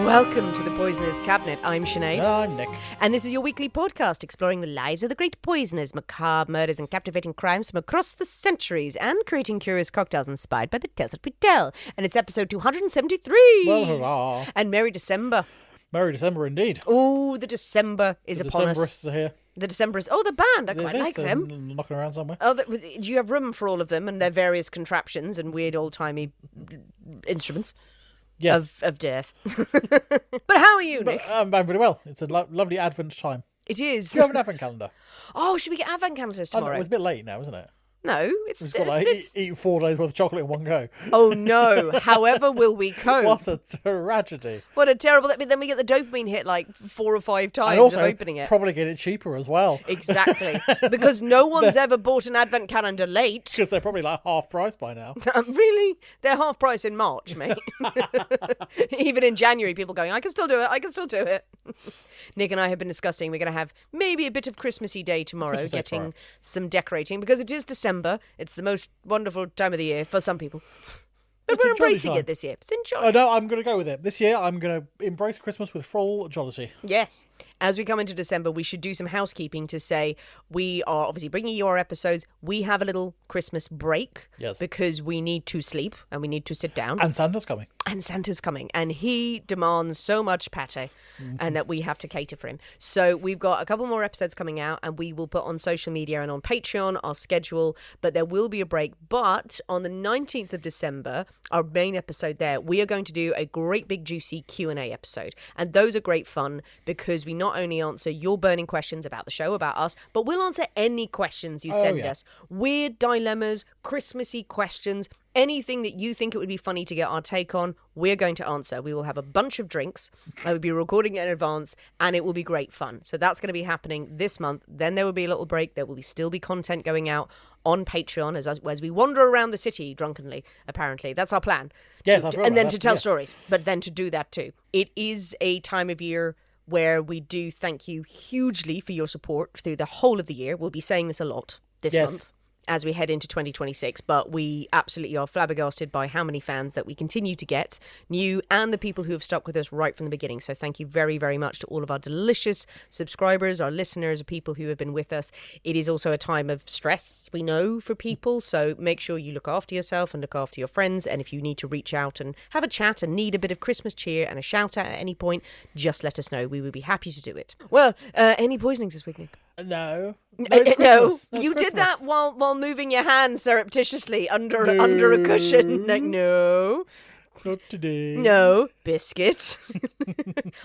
Welcome to the Poisoner's Cabinet. I'm Sinead. I'm Nick. And this is your weekly podcast exploring the lives of the great poisoners, macabre murders and captivating crimes from across the centuries, and creating curious cocktails inspired by the tales that we tell. And it's episode 273. Well, hurrah. And Merry December. Merry December indeed. Oh, the December is upon us. The Decemberists are here. The Decemberists. Oh, the band. I quite like them. Knocking around somewhere. Oh, do you have room for all of them and their various contraptions and weird old-timey instruments? Yes. Of death. But how are you, Nick? I'm very well. It's a lovely Advent time. It is. Do you have an Advent calendar? Oh, should we get Advent calendars tomorrow? It's a bit late now, isn't it? No, it's... We've got eat 4 days worth of chocolate in one go. Oh, no. However will we cope? What a tragedy. What a terrible... Then we get the dopamine hit like 4 or 5 times and also, of opening it. Probably get it cheaper as well. Exactly. Because no one's ever bought an Advent calendar late. Because they're probably like half price by now. Really? They're half price in March, mate. Even in January, people going, I can still do it. Nick and I have been discussing we're going to have maybe a bit of Christmassy day tomorrow, getting some decorating, because it is December. It's the most wonderful time of the year for some people. But we're embracing it this year. It's enjoyable. Oh, no, I'm going to go with it. This year, I'm going to embrace Christmas with full jollity. Yes. As we come into December, we should do some housekeeping to say we are obviously bringing you our episodes. We have a little Christmas break. Yes. Because we need to sleep and we need to sit down. And Santa's coming. And he demands so much pate and that we have to cater for him. So we've got a couple more episodes coming out and we will put on social media and on Patreon our schedule, but there will be a break. But on the 19th of December, our main episode there, we are going to do a great big juicy Q&A episode. And those are great fun because we not only answer your burning questions about the show, about us, but we'll answer any questions you send us. Weird dilemmas, Christmassy questions, anything that you think it would be funny to get our take on, we're going to answer. We will have a bunch of drinks. I will be recording it in advance, and it will be great fun. So that's going to be happening this month. Then there will be a little break. There will still be content going out on Patreon as we wander around the city drunkenly, apparently. That's our plan. Yes, and then to tell stories, but then to do that too. It is a time of year where we do thank you hugely for your support through the whole of the year. We'll be saying this a lot this month as we head into 2026, but we absolutely are flabbergasted by how many fans that we continue to get, new and the people who have stuck with us right from the beginning. So thank you very, very much to all of our delicious subscribers, our listeners, people who have been with us. It is also a time of stress, we know, for people, so make sure you look after yourself and look after your friends, and if you need to reach out and have a chat and need a bit of Christmas cheer and a shout out at any point, just let us know. We would be happy to do it. Well, any poisonings this week, Nick? No. No, you did that while moving your hand surreptitiously under a cushion. Like, no. Not today. No. Biscuit.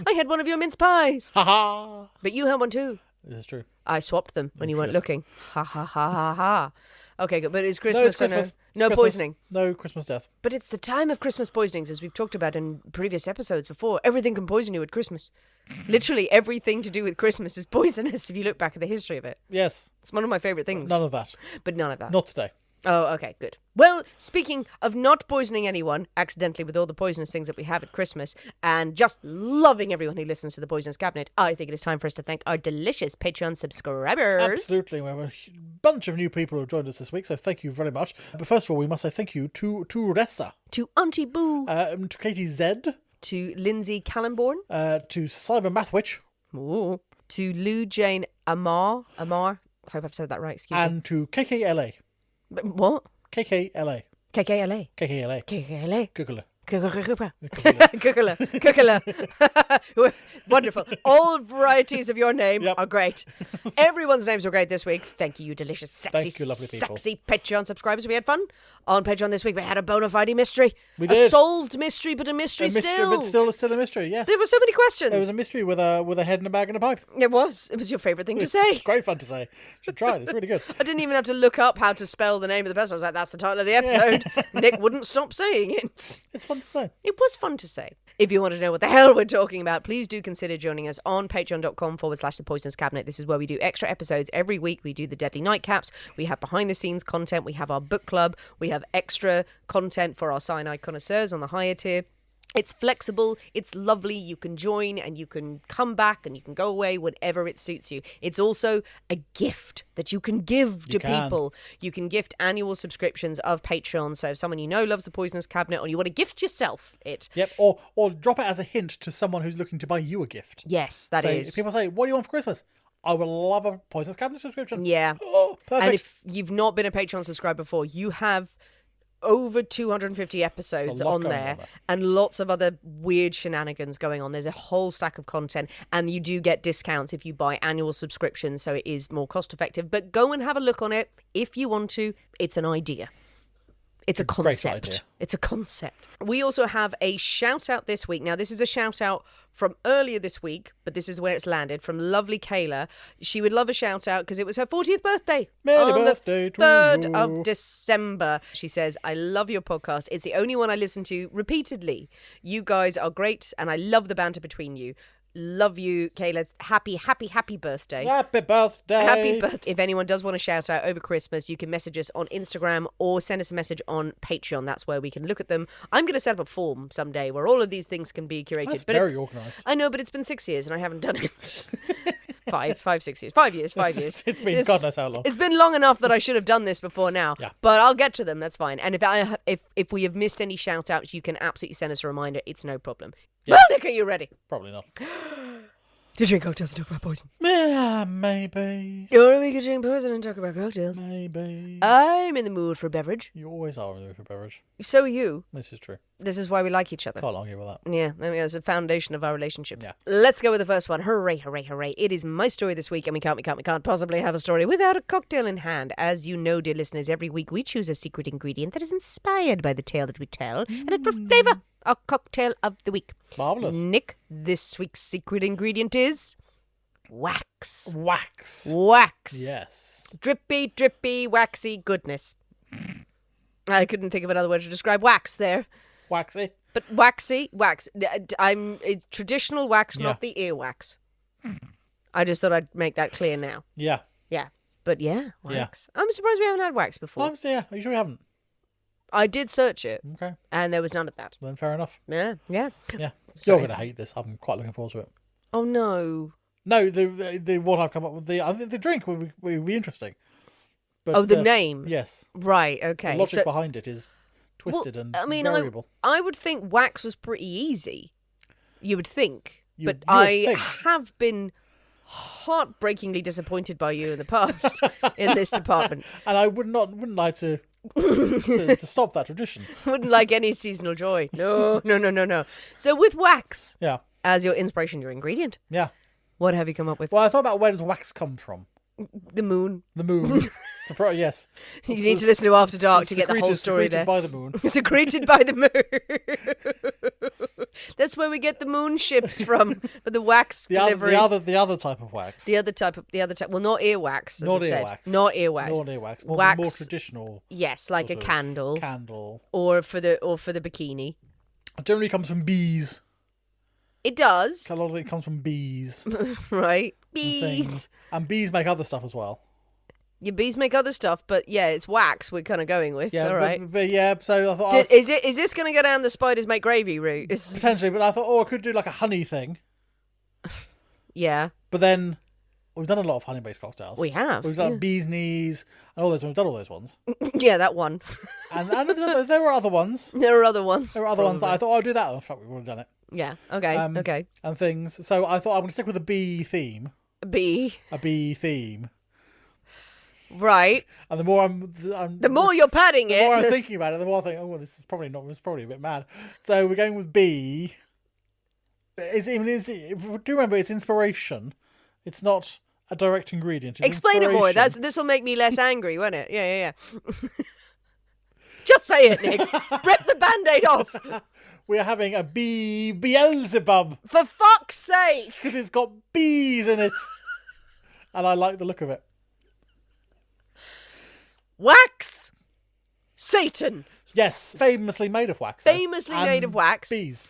I had one of your mince pies. Ha ha. But you had one too. This is true. I swapped them when you weren't looking. Ha ha ha ha ha. Okay, good. But it's Christmas, no, it's Christmas. No Christmas. poisoning. No Christmas death. But it's the time of Christmas poisonings, as we've talked about in previous episodes before. Everything can poison you at Christmas. Literally everything to do with Christmas is poisonous if you look back at the history of it. Yes. It's one of my favourite things. None of that. But none of that. Not today. Oh, okay, good. Well, speaking of not poisoning anyone accidentally with all the poisonous things that we have at Christmas and just loving everyone who listens to the Poisonous Cabinet, I think it is time for us to thank our delicious Patreon subscribers. Absolutely. We have a bunch of new people who have joined us this week, so thank you very much. But first of all, we must say thank you to Ressa. To Auntie Boo. To Katie Z. To Lindsay Callenborn. To Simon Mathwich. Ooh. To Lou Jane Amar. I hope I've said that right, excuse me. And to KKLA. What? KKLA. KKLA. KKLA. KKLA. Google it. Wonderful. All varieties of your name Yep. are great. Everyone's names were great this week. Thank you, you delicious, sexy, Thank you, lovely people. sexy Patreon subscribers. We had fun on Patreon this week. We had a bona fide mystery. We A did. solved mystery, but a mystery still. But still a mystery, yes. There were so many questions. There was a mystery with a head and a bag and a pipe. It was your favourite thing to It's say. great fun to say. Should try it. It's really good. I didn't even have to look up how to spell the name of the person. I was like, that's the title of the episode. Nick wouldn't stop saying it. It's fun to say. It was fun to say. If you want to know what the hell we're talking about, please do consider joining us on patreon.com/The Poisonous Cabinet. This is where we do extra episodes every week. We do the Deadly Nightcaps. We have behind the scenes content. We have our book club. We have extra content for our cyanide connoisseurs on the higher tier. It's flexible, it's lovely, you can join and you can come back and you can go away whenever it suits you. It's also a gift that you can give to people. You can gift annual subscriptions of Patreon. So if someone you know loves the Poisonous Cabinet or you want to gift yourself it. Yep, or drop it as a hint to someone who's looking to buy you a gift. Yes, that is. If people say, what do you want for Christmas? I would love a Poisonous Cabinet subscription. Yeah. Oh, perfect. And if you've not been a Patreon subscriber before, you have over 250 episodes on there and lots of other weird shenanigans going on. There's a whole stack of content and you do get discounts if you buy annual subscriptions, so it is more cost effective. But go and have a look on it if you want to. It's an idea. It's a concept. It's a concept. We also have a shout out this week. Now, this is a shout out from earlier this week, but this is where it's landed, from lovely Kayla. She would love a shout out because it was her 40th birthday. Merry on birthday the 3rd to you. of December. She says, I love your podcast. It's the only one I listen to repeatedly. You guys are great and I love the banter between you. Love you, Kayla. Happy birthday. Happy birthday. Happy birthday. If anyone does want to shout out over Christmas, you can message us on Instagram or send us a message on Patreon. That's where we can look at them. I'm going to set up a form someday where all of these things can be curated. That's but very organised. I know, but it's been 6 years and I haven't done it. 6 years. 5 years. It's been God knows how long. It's been long enough that I should have done this before now. Yeah. But I'll get to them. That's fine. And if we have missed any shout outs, you can absolutely send us a reminder. It's no problem. Yes. Well, Nick, are you ready? Probably not. To drink cocktails and talk about poison. Yeah, maybe. Or we could drink poison and talk about cocktails. Maybe. I'm in the mood for a beverage. You always are in the mood for beverage. So are you. This is true. This is why we like each other. Can't argue with that. Yeah, I mean, it's the foundation of our relationship. Yeah. Let's go with the first one. Hooray, hooray, hooray. It is my story this week, and we can't possibly have a story without a cocktail in hand. As you know, dear listeners, every week we choose a secret ingredient that is inspired by the tale that we tell, and it will flavour our cocktail of the week. Marvellous. Nick, this week's secret ingredient is wax. Wax. Wax. Yes. Drippy, drippy, waxy goodness. I couldn't think of another word to describe wax there. Waxy. But waxy, wax. It's traditional wax, not the earwax. I just thought I'd make that clear now. Yeah. Yeah. But yeah, wax. I'm surprised we haven't had wax before. Yeah. Are you sure you haven't? I did search it. Okay. And there was none of that. Then fair enough. Yeah. Yeah. Sorry. You're going to hate this. I'm quite looking forward to it. Oh, no. No, the what I've come up with, I think the drink will be interesting. But, the name? Yes. Right, okay. The logic behind it is twisted and variable. I would think wax was pretty easy. You would think. You but would I think. have been heartbreakingly disappointed by you in the past in this department. And I wouldn't like to to stop that tradition. Wouldn't like any seasonal joy. No. So with wax Yeah. as your inspiration, your ingredient, Yeah. what have you come up with? Well, I thought about where does wax come from? The moon. The moon. Surprise, yes. You need to listen to After Dark to get the whole story there. Secreted by the moon. Secreted by the moon. That's where we get the moon ships from for the wax deliveries. The other type of wax. The other type. Well, not earwax. As Not I've said. earwax. Not earwax. Not earwax. Wax. More traditional. Yes, like a sort of candle. Candle. Or for the bikini. It generally comes from bees. It does. A lot of it comes from bees. Right. and Bees. things. And bees make other stuff as well. Your bees make other stuff, but yeah, it's wax we're kind of going with. Yeah, all right. but yeah, so I thought Is this going to go down the spiders make gravy route? potentially, but I thought, I could do like a honey thing. Yeah. But then we've done a lot of honey-based cocktails. We have. We've done bees' knees and all those. We've done all those ones. Yeah, that one. And there were other ones. There are other ones. There were other ones that I thought, I'll do that. In fact, we've already done it. Yeah. Okay. Okay. And things. So I thought I'm going to stick with a bee theme. Bee. A bee theme. Right. And the more The more you're padding the more I'm it. thinking about it, the more I think, oh, well, this is probably a bit mad. So we're going with bee. If you do remember, it's inspiration. It's not a direct ingredient. It's Explain it more. inspiration. This will make me less angry, won't it? Yeah. Just say it, Nick. Rip the Band-Aid off. We're having a bee Beelzebub For fuck's sake. because it's got bees in it, and I like the look of it. Wax. Satan. Yes, famously made of wax. though. Famously And made of wax. Bees.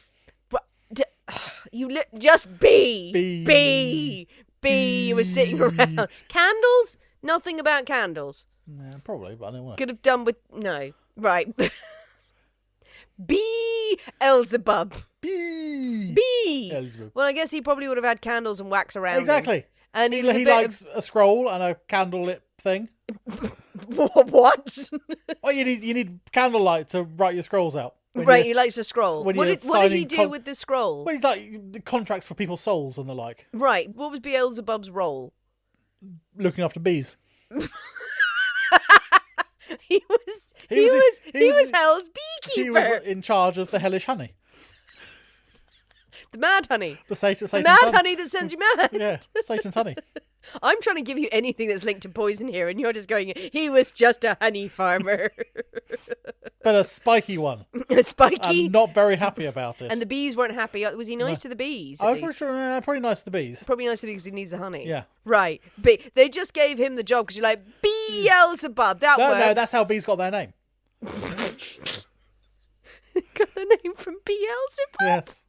Just bee. Bee. Bee. Bee. You were sitting around. Candles? Nothing about candles. Yeah, probably, but I don't want to. Could have done with... No. Right. Beelzebub. Bee. Bee. Elizabeth. Well, I guess he probably would have had candles and wax around him. Exactly. And He he likes a scroll and a candlelit thing. What? Oh, you need candlelight to write your scrolls out. Right, he likes to scroll. when What you're did he signing do with the scroll? Well, he's like the contracts for people's souls and the like. Right, what was Beelzebub's role? Looking after bees. He was Hell's beekeeper. He was in charge of the hellish honey. The mad honey. The Satan's The mad honey. honey that sends you mad. Yeah, Satan's honey. I'm trying to give you anything that's linked to poison here, and you're just going, he was just a honey farmer. But a spiky one. Spiky. I'm not very happy about it. And the bees weren't happy. Was he nice to the bees? I was probably nice to the bees. Probably nice to the bees because he needs the honey. Yeah. Right. But they just gave him the job because you're like, Beelzebub. That works. No, that's how bees got their name. Got the name from Beelzebub. Yes.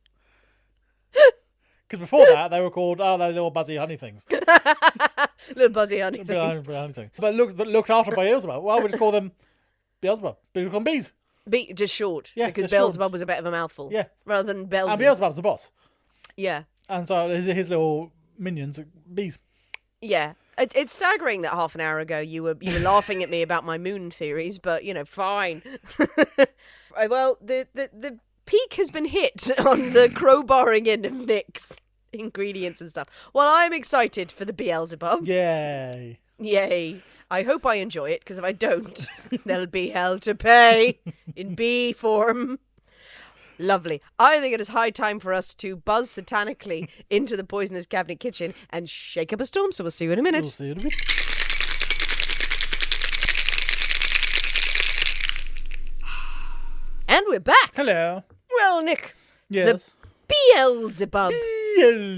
Because before that, they were called, those little buzzy honey things. Little buzzy honey Honey things. things. But looked after by Beelzebub. Well, we just call them Beelzebub. We call them bees. Just short. Yeah, because just Beelzebub short. was a bit of a mouthful. Yeah. Rather than Beelzebub. And Beelzebub's the boss. Yeah. And so his little minions are bees. Yeah. It's staggering that half an hour ago you were laughing at me about my moon theories, but, fine. Right, well, the peak has been hit on the crowbarring in of Nick's ingredients and stuff. Well, I'm excited for the Beelzebub. Yay. Yay. I hope I enjoy it, because if I don't, there'll be hell to pay in bee form. Lovely. I think it is high time for us to buzz satanically into the Poisonous Cabinet kitchen and shake up a storm, so we'll see you in a minute. We'll see you in a bit. And we're back. Hello. Well, Nick, Yes. Beelzebub.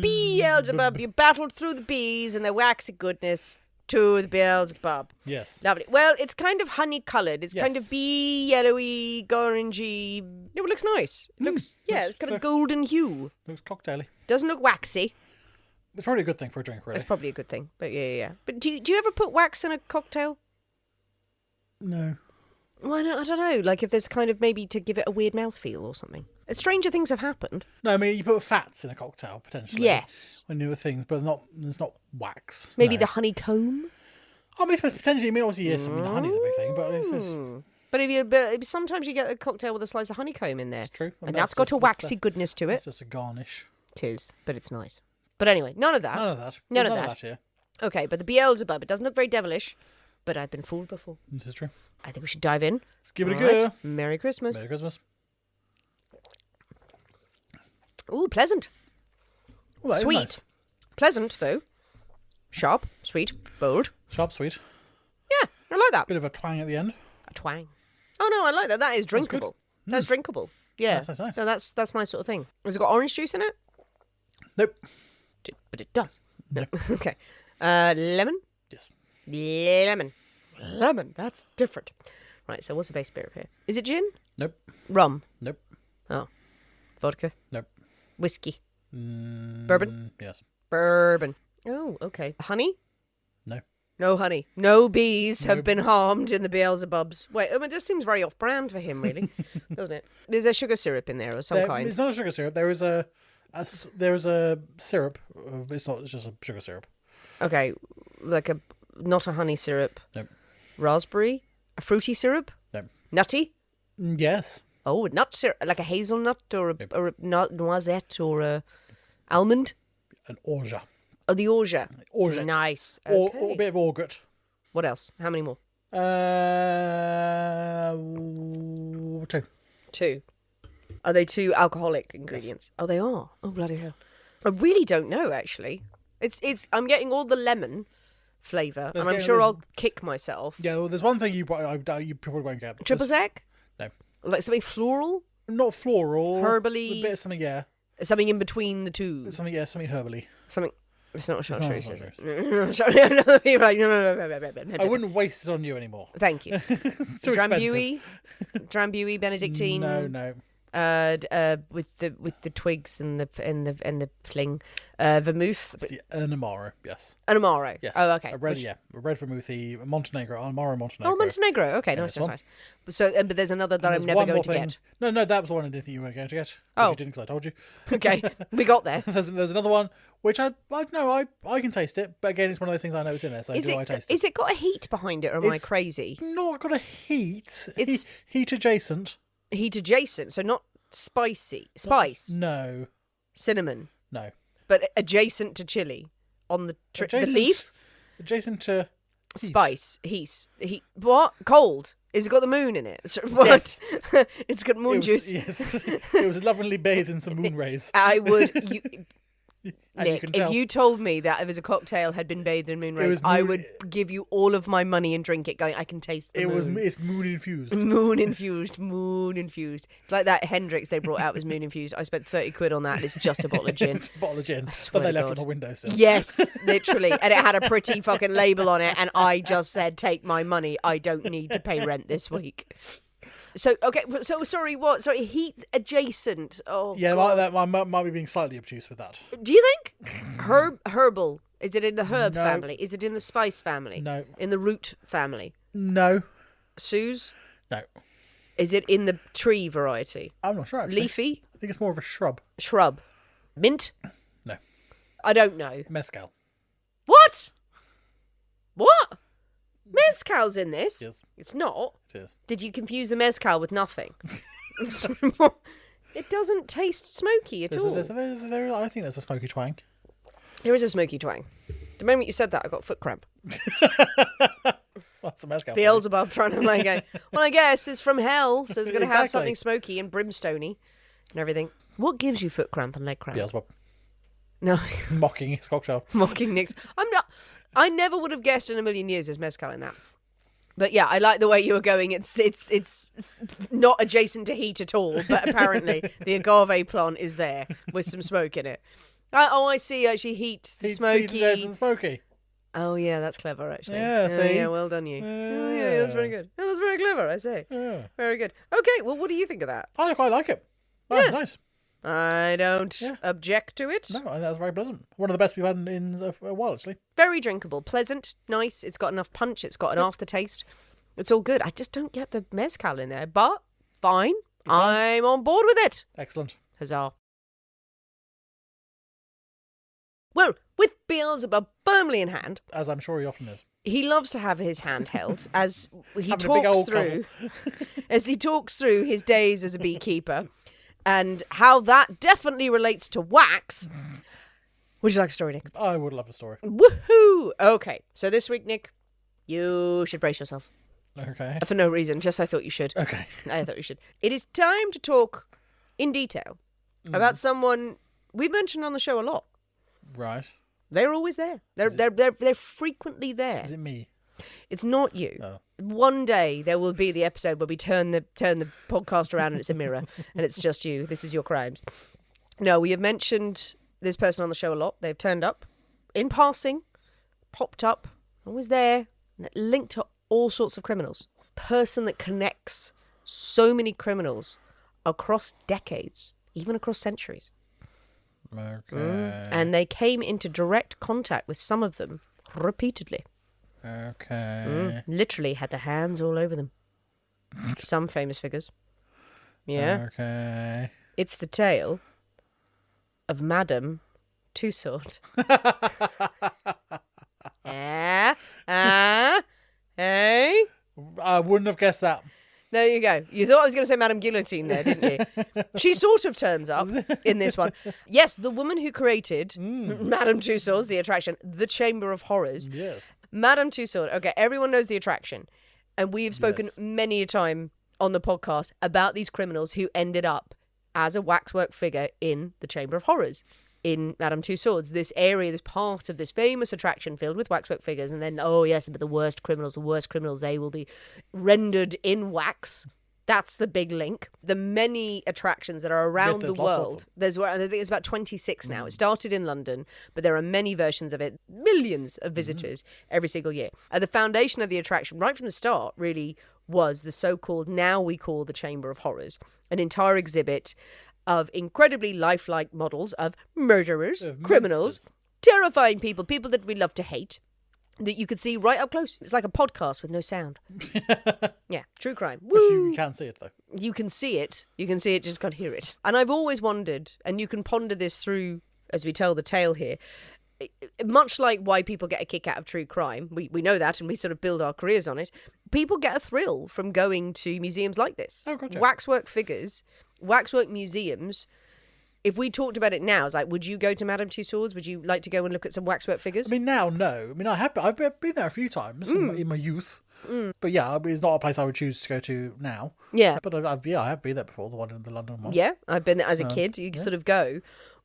Beelzebub. You battled through the bees and their waxy goodness to the Beelzebub. Yes. Lovely. Well, it's kind of honey coloured. It's kind of Yes. bee yellowy, orangey. It looks nice. It looks, it's got a golden hue. Looks cocktaily. Doesn't look waxy. It's probably a good thing for a drink, really. That's probably a good thing. But yeah. But do you ever put wax in a cocktail? No. Well, I don't know. Like if there's kind of maybe to give it a weird mouthfeel or something. Stranger things have happened. No, I mean, you put fats in a cocktail, potentially. Yes. When there were things, but there's not wax. Maybe no. the honeycomb. I mean, potentially, obviously, yes, honey's a big thing, but it's just... But sometimes you get a cocktail with a slice of honeycomb in there. It's true. And that's got a waxy goodness to It's it. just a garnish. It is, but it's nice. But anyway, none of that. None of that. None There's of that. here. Okay, but the Beelzebub, it doesn't look very devilish, but I've been fooled before. This is true. I think we should dive in. Let's give it a All go. right. Merry Christmas. Merry Christmas. Ooh, pleasant. Well, that is Sweet. nice. Pleasant, though. Sharp, sweet, bold. Sharp, sweet. Yeah, I like that. Bit of a twang at the end. A twang. Oh, no, I like that. That is drinkable. That's drinkable. Yeah. That's nice. No, that's my sort of thing. Has it got orange juice in it? Nope. But it does. No. Okay. Lemon? Yes. Lemon. That's different. Right, so what's the base spirit here? Is it gin? Nope. Rum? Nope. Oh. Vodka? Nope. Whiskey? Bourbon? Yes. Bourbon. Oh, okay. Honey? No. No honey. No bees have been harmed in the Beelzebubs. Wait, I mean, this seems very off-brand for him, really, doesn't it? There's a sugar syrup in there of some kind. It's not a sugar syrup. There is a syrup. It's not. It's just a sugar syrup. Okay, like not a honey syrup. Nope. Raspberry? A fruity syrup? Nope. Nutty? Yes. Oh, a nut syrup, like a hazelnut or a noisette or a almond? An orgeat. Oh, the orgeat. Orgeat. Nice. Or Okay. a bit of orgeat. What else? How many more? 2. 2. Are they 2 alcoholic ingredients? Yes. Oh, they are. Oh, bloody hell. I really don't know, actually. I'm getting all the lemon flavour, and I'm sure I'll kick myself. Yeah, well, there's one thing you probably won't get. Triple sec? No. Like something floral? Not floral. Herbally? A bit of something, yeah. Something in between the two? Something herbally. Something... It's not chartreuse, is not it? No, you're right. No. I wouldn't waste it on you anymore. Thank you. It's too expensive. Drambuie? Benedictine? No. with the twigs and the fling, vermouth. It's the an Amaro, yes. An Amaro. Yes. Oh, okay. A red vermouthy Montenegro, Amaro Montenegro. Oh, Montenegro. Okay, Yeah, nice. one. So, but there's another that And I'm there's never one going more to thing. get. No, that was the one I didn't think you were going to get. Oh. You didn't, because I told you. Okay, we got there. There's another one which I can taste it, but again, it's one of those things I know it's in there. So I taste it? Is it got a heat behind it, or am I crazy? Not got a heat. It's- heat adjacent. Heat adjacent, so not spicy. Spice, No, cinnamon, no. but adjacent to chili on the Adjacent- leaf. Adjacent to heat. Spice, heat. What? Cold. Is it got the moon in it? What? It's got moon juice. Yes, it was lovingly bathed in some moon rays. I would. And you Nick, can if tell. you told me that it was a cocktail had been bathed in moon rays, was I moon- would give you all of my money and drink it. Going, I can taste the moon. It's moon infused. Moon infused. It's like that Hendrix they brought out was moon infused. I spent 30 quid on that, and it's just a bottle of gin. It's a bottle of gin swear that they to left God. on the windowsill. Yes, literally. And it had a pretty fucking label on it, and I just said, take my money. I don't need to pay rent this week. So, okay, so sorry, what? Sorry, heat adjacent. Oh, Yeah, God. that might be being slightly obtuse with that. Do you think? Herbal. Is it in the herb No. family? Is it in the spice family? No. In the root family? No, Suze? no. Is it in the tree variety? I'm not sure actually. Leafy? I think it's more of a shrub. Shrub? Mint? No, I don't know. mezcal. What? What? Mezcal's in this? Yes. It's not. It is. Did you confuse the mezcal with nothing? It doesn't taste smoky at all. I think there's a smoky twang. There is a smoky twang. The moment you said that, I got foot cramp. That's a mezcal. Beelzebub trying to like go, well, I guess it's from hell, so it's going to have Exactly. something smoky and brimstony and everything. What gives you foot cramp and leg cramp? Beelzebub. No, Mocking his cocktail. mocking Nick's. I never would have guessed in a million years there's mezcal in that. But yeah, I like the way you were going. It's not adjacent to heat at all, but apparently the agave plant is there with some smoke in it. I see. Actually, heat, smoky. Heat smoky. Oh yeah, that's clever actually. Yeah, Oh, see? yeah, well done you. Oh yeah, that's very good. Oh, that's very clever, I say. Yeah. Very good. Okay, well, what do you think of that? I quite like it. Oh, Yeah. nice. I don't object to it. No, I think that's very pleasant. One of the best we've had in a while, actually. Very drinkable, pleasant, nice. It's got enough punch. It's got an aftertaste. It's all good. I just don't get the mezcal in there, but fine. I'm on board with it. Excellent. Huzzah. Well, with Beelzebub firmly in hand, As I'm sure he often is. he loves to have his hand held as he Having a big talks old through as he talks through his days as a beekeeper and how that definitely relates to wax. Would you like a story, Nick? I would love a story. Woohoo! Okay, so this week, Nick, you should brace yourself. Okay. For no reason, just I thought you should. Okay. I thought you should. It is time to talk in detail about someone we've mentioned on the show a lot. Right. They're always there. They're frequently there. Is it me? It's not you. Oh. One day there will be the episode where we turn the podcast around and it's a mirror and it's just you. This is your crimes. No, we have mentioned this person on the show a lot. They've turned up in passing, popped up, always there, linked to all sorts of criminals. Person that connects so many criminals across decades, even across centuries. Okay. And they came into direct contact with some of them repeatedly. Okay. Literally had their hands all over them. Some famous figures. Yeah. Okay. It's the tale of Madame Tussaud. Hey? I wouldn't have guessed that. There you go. You thought I was going to say Madame Guillotine there, didn't you? She sort of turns up in this one. Yes, the woman who created Madame Tussauds, the attraction, the Chamber of Horrors. Yes. Madame Tussaud. Okay, everyone knows the attraction. And we have spoken Yes. many a time on the podcast about these criminals who ended up as a waxwork figure in the Chamber of Horrors. In Madame Tussauds, this area, this part of this famous attraction filled with waxwork figures, and then, oh yes, but the worst criminals, they will be rendered in wax. That's the big link. The many attractions that are around the there's lots of world. I think it's about 26 now. It started in London, but there are many versions of it, millions of visitors every single year. At the foundation of the attraction, right from the start, really, was the so-called, now we call the Chamber of Horrors, an entire exhibit of incredibly lifelike models of murderers, criminals, terrifying people that we love to hate, that you could see right up close. It's like a podcast with no sound. Yeah, true crime. But you can't see it, though. You can see it. You can see it, just can't hear it. And I've always wondered, and you can ponder this through as we tell the tale here, much like why people get a kick out of true crime, we know that, and we sort of build our careers on it. People get a thrill from going to museums like this. Oh, gotcha. Waxwork figures, waxwork museums. If we talked about it now, it's like, would you go to Madame Tussauds? Would you like to go and look at some waxwork figures? I mean, now, no. I mean, I've been there a few times in my youth. But yeah, it's not a place I would choose to go to now. Yeah. But I have been there before, the one in the London one. Yeah, I've been there as a kid. You sort of go.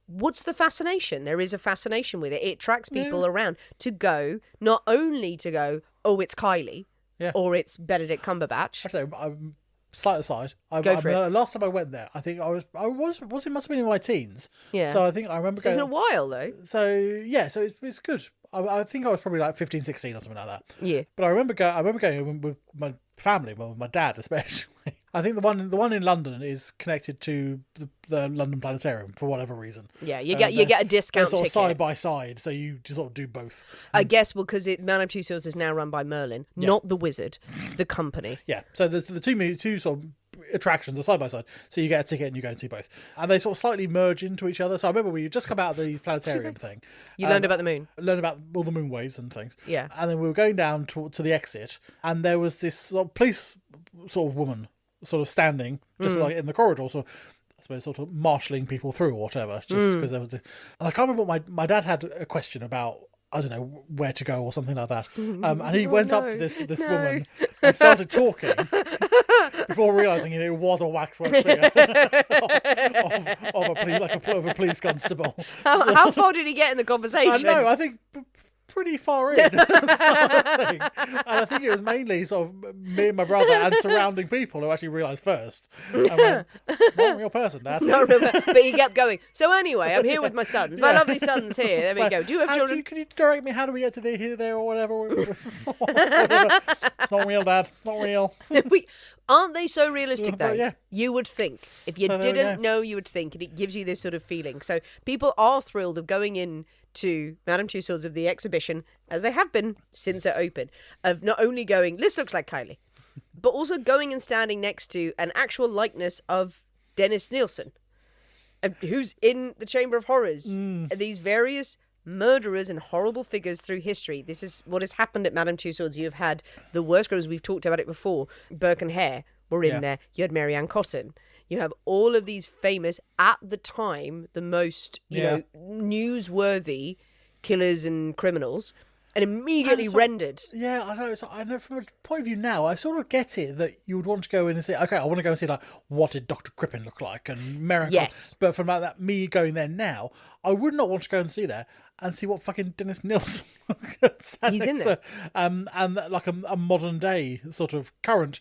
What's the fascination? There is a fascination with it. It attracts people around to go, not only to go, oh, it's Kylie, or it's Benedict Cumberbatch. Actually, I'm slight aside. Go for it. Last time I went there, I think it must have been in my teens. Yeah. So I think I remember So going. it's a while though. So yeah, so it's good. I think I was probably like 15, 16 or something like that. Yeah. But I remember going with my family, with my dad especially. I think the one in London is connected to the London Planetarium for whatever reason. Yeah, you get a discount sort of ticket. side by side, so you just sort of do both. I guess because Madame Tussauds is now run by Merlin, not the wizard, the company. Yeah, so there's the two sort of attractions are side by side, so you get a ticket and you go and see both, and they sort of slightly merge into each other. So I remember we just come out of the planetarium thing. You learned about the moon. Learned about all the moon waves and things. Yeah. And then we were going down to the exit, and there was this sort of police sort of woman sort of standing just like in the corridor, so I suppose sort of marshalling people through or whatever, just because there was. And I can't remember what my dad had a question about. I don't know where to go or something like that. And he went up to this woman and started talking before realising it was a waxwork figure of a police constable. How far did he get in the conversation? I know, I think pretty far in. Sort of thing. And I think it was mainly sort of me and my brother and surrounding people who actually realised first. I went, not a real person, Dad. No, but he kept going. So anyway, I'm here with my sons. My lovely sons here. There we go. Do you have children? Can you direct me? How do we get to there or whatever? It's not real, Dad. Not real. Aren't they so realistic though? Yeah. You would think. If you didn't know, you would think. And it gives you this sort of feeling. So people are thrilled of going in to Madame Tussauds of the exhibition, as they have been since it opened, of not only going, this looks like Kylie, but also going and standing next to an actual likeness of Dennis Nielsen, who's in the Chamber of Horrors. These various murderers and horrible figures through history. This is what has happened at Madame Tussauds. You've had the worst criminals. We've talked about it before. Burke and Hare were in there. You had Mary Ann Cotton. You have all of these famous, at the time, the most you know newsworthy killers and criminals, and immediately rendered. Yeah, I know. So I know from a point of view now, I sort of get it that you would want to go in and say, okay, I want to go and see like what did Dr. Crippen look like and Merrick. Yes. But from like that, me going there now, I would not want to go and see there and see what fucking Dennis Nielsen. He's in there. And like a modern day sort of current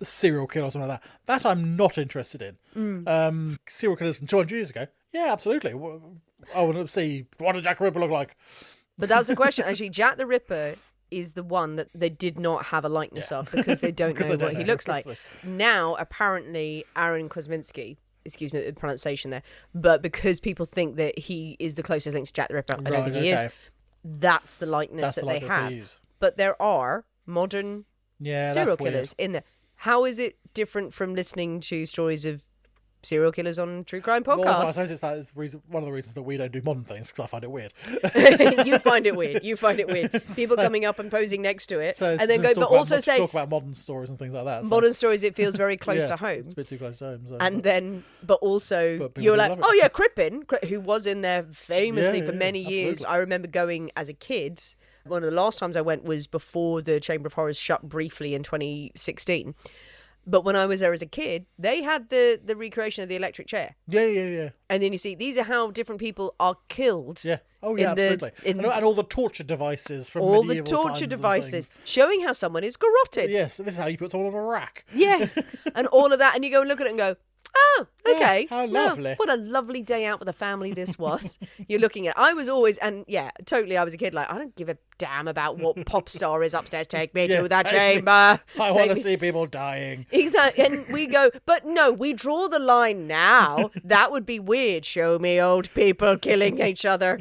serial killer or something like that. That I'm not interested in. Serial killers from 200 years ago. Yeah, absolutely. I want to see what did Jack the Ripper look like. But that's the question. Actually, Jack the Ripper is the one that they did not have a likeness of because they don't know what he looks like. Now, apparently, Aaron Kosminski, excuse me the pronunciation there, but because people think that he is the closest link to Jack the Ripper, I don't think he is. That's the likeness that they have. But there are modern serial killers in there. How is it different from listening to stories of serial killers on true crime podcasts? Well, I suppose it's one of the reasons that we don't do modern things, because I find it weird. You find it weird. People coming up and posing next to it, and then talk about modern stories and things like that. Modern stories, it feels very close to home. It's a bit too close to home. So. And then, but also, you're like, oh yeah, Crippen, who was in there famously for many years. I remember going as a kid. One of the last times I went was before the Chamber of Horrors shut briefly in 2016. But when I was there as a kid, they had the recreation of the electric chair. Yeah. And then you see, these are how different people are killed. Yeah. Oh, yeah, absolutely. And all the torture devices from medieval times. All the torture devices, showing how someone is garroted. Yes, this is how you put someone on a rack. Yes, and all of that. And you go and look at it and go, Oh, okay. Yeah, how Well, lovely. what a lovely day out with the family this was. You're looking at. I was always, and yeah, totally. I was a kid. Like, I don't give a damn about what pop star is upstairs. Take me Yeah, to that take me. chamber. I Take want to me- see people dying. Exactly. And we go, but no, we draw the line now. That would be weird. Show me old people killing each other.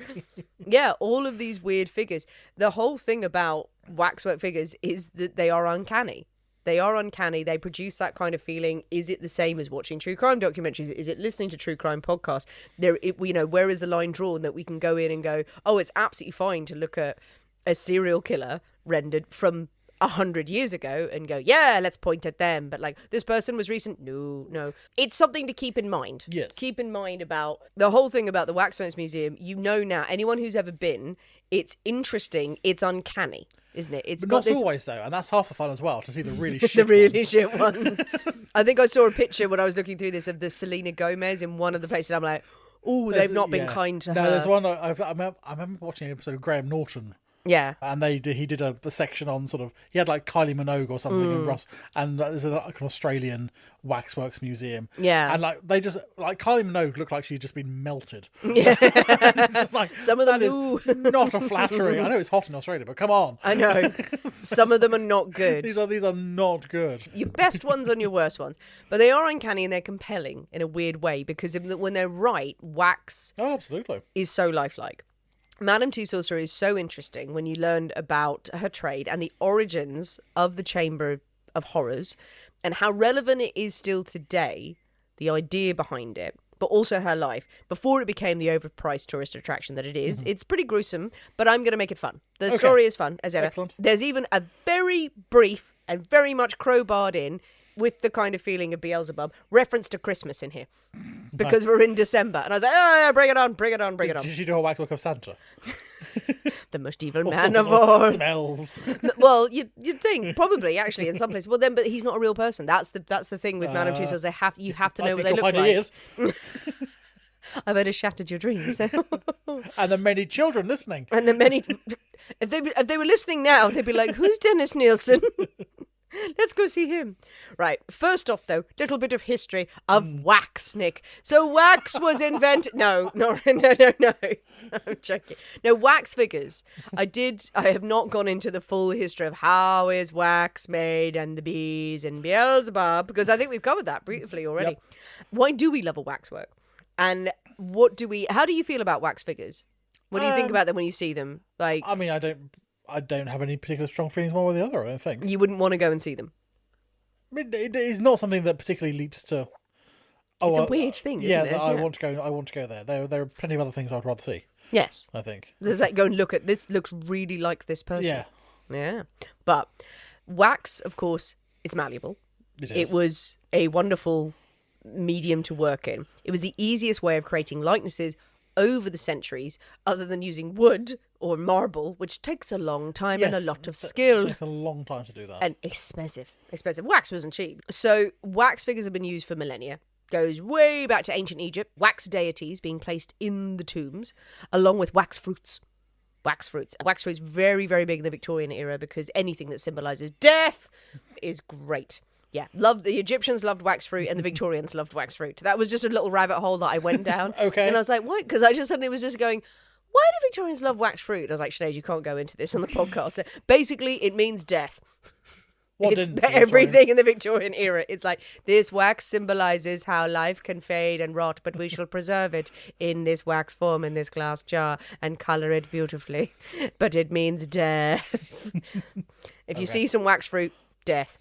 Yeah, all of these weird figures. The whole thing about waxwork figures is that they are uncanny. They are uncanny. They produce that kind of feeling. Is it the same as watching true crime documentaries? Is it listening to true crime podcasts? Where is the line drawn that we can go in and go, oh, it's absolutely fine to look at a serial killer rendered from 100 years ago and go, yeah, let's point at them. But like, this person was recent. No. It's something to keep in mind. Yes. Keep in mind about the whole thing about the Waxworks Museum. You know now, anyone who's ever been, it's interesting. It's uncanny, isn't it? It's But got not this... always, though. And that's half the fun as well, to see the really shit the really ones. shit ones. I think I saw a picture when I was looking through this of the Selena Gomez in one of the places. I'm like, oh, they've not been kind to her. No, there's one, I remember watching an episode of Graham Norton. Yeah. And he did a section on sort of, he had like Kylie Minogue or something in Ross, and there's like an Australian waxworks museum. Yeah. And like they just, like Kylie Minogue looked like she'd just been melted. Yeah. It's just like, Some of them that is not a flattering. I know it's hot in Australia, but come on. I know. Some of them are not good. These are not good. Your best ones and your worst ones. But they are uncanny and they're compelling in a weird way because when they're right, wax Oh, absolutely. is so lifelike. Madame Tussauds story is so interesting when you learned about her trade and the origins of the Chamber of Horrors and how relevant it is still today, the idea behind it, but also her life, before it became the overpriced tourist attraction that it is. It's pretty gruesome, but I'm going to make it fun. The story is fun, as ever. Excellent. There's even a very brief and very much crowbarred in, with the kind of feeling of Beelzebub, reference to Christmas in here. Because we're in December. And I was like, oh, yeah, bring it on. Did she do a waxwork of Santa? The most evil Or man some- of all. Some elves. Well, you'd think, probably, actually, in some places. Well, then, but he's not a real person. That's the thing with Madame Tussauds. You have to know what they look like. He is. I've heard it shattered your dreams. And the many children listening. And the many... If they were listening now, they'd be like, who's Dennis Nielsen? Let's go see him. Right. First off, though, little bit of history of wax, Nick. So wax was invented... No. I'm joking. No, wax figures. I have not gone into the full history of how is wax made and the bees and Beelzebub, because I think we've covered that briefly already. Yep. Why do we love a waxwork? And how do you feel about wax figures? What do you think about them when you see them? Like, I mean, I don't have any particular strong feelings one way or the other, I don't think. you wouldn't want to go and see them. I mean, it is not something that particularly leaps to... It's a weird thing, isn't it? that I Yeah. want to go there. There are plenty of other things I'd rather see, Yes. I think. There's like, go and look at this. Looks really like this person. Yeah, Yeah. But wax, of course, it's malleable. it is. It was a wonderful medium to work in. It was the easiest way of creating likenesses over the centuries, other than using wood or marble, which takes a long time and a Yes, lot of It skill. takes a long time to do that. And expensive. Wax wasn't cheap. So wax figures have been used for millennia. Goes way back to ancient Egypt. Wax deities being placed in the tombs, along with wax fruits. Wax fruits. Wax fruits very, very big in the Victorian era because anything that symbolises death is great. Yeah, the Egyptians loved wax fruit and the Victorians loved wax fruit. That was just a little rabbit hole that I went down. Okay. And I was like, what? Because I just suddenly was just going, why do Victorians love wax fruit? And I was like, Sinead, you can't go into this on the podcast. Basically, it means death. It's everything in the Victorian era. It's like, this wax symbolises how life can fade and rot, but we shall preserve it in this wax form, in this glass jar, and colour it beautifully. But it means death. If you see some wax fruit, death.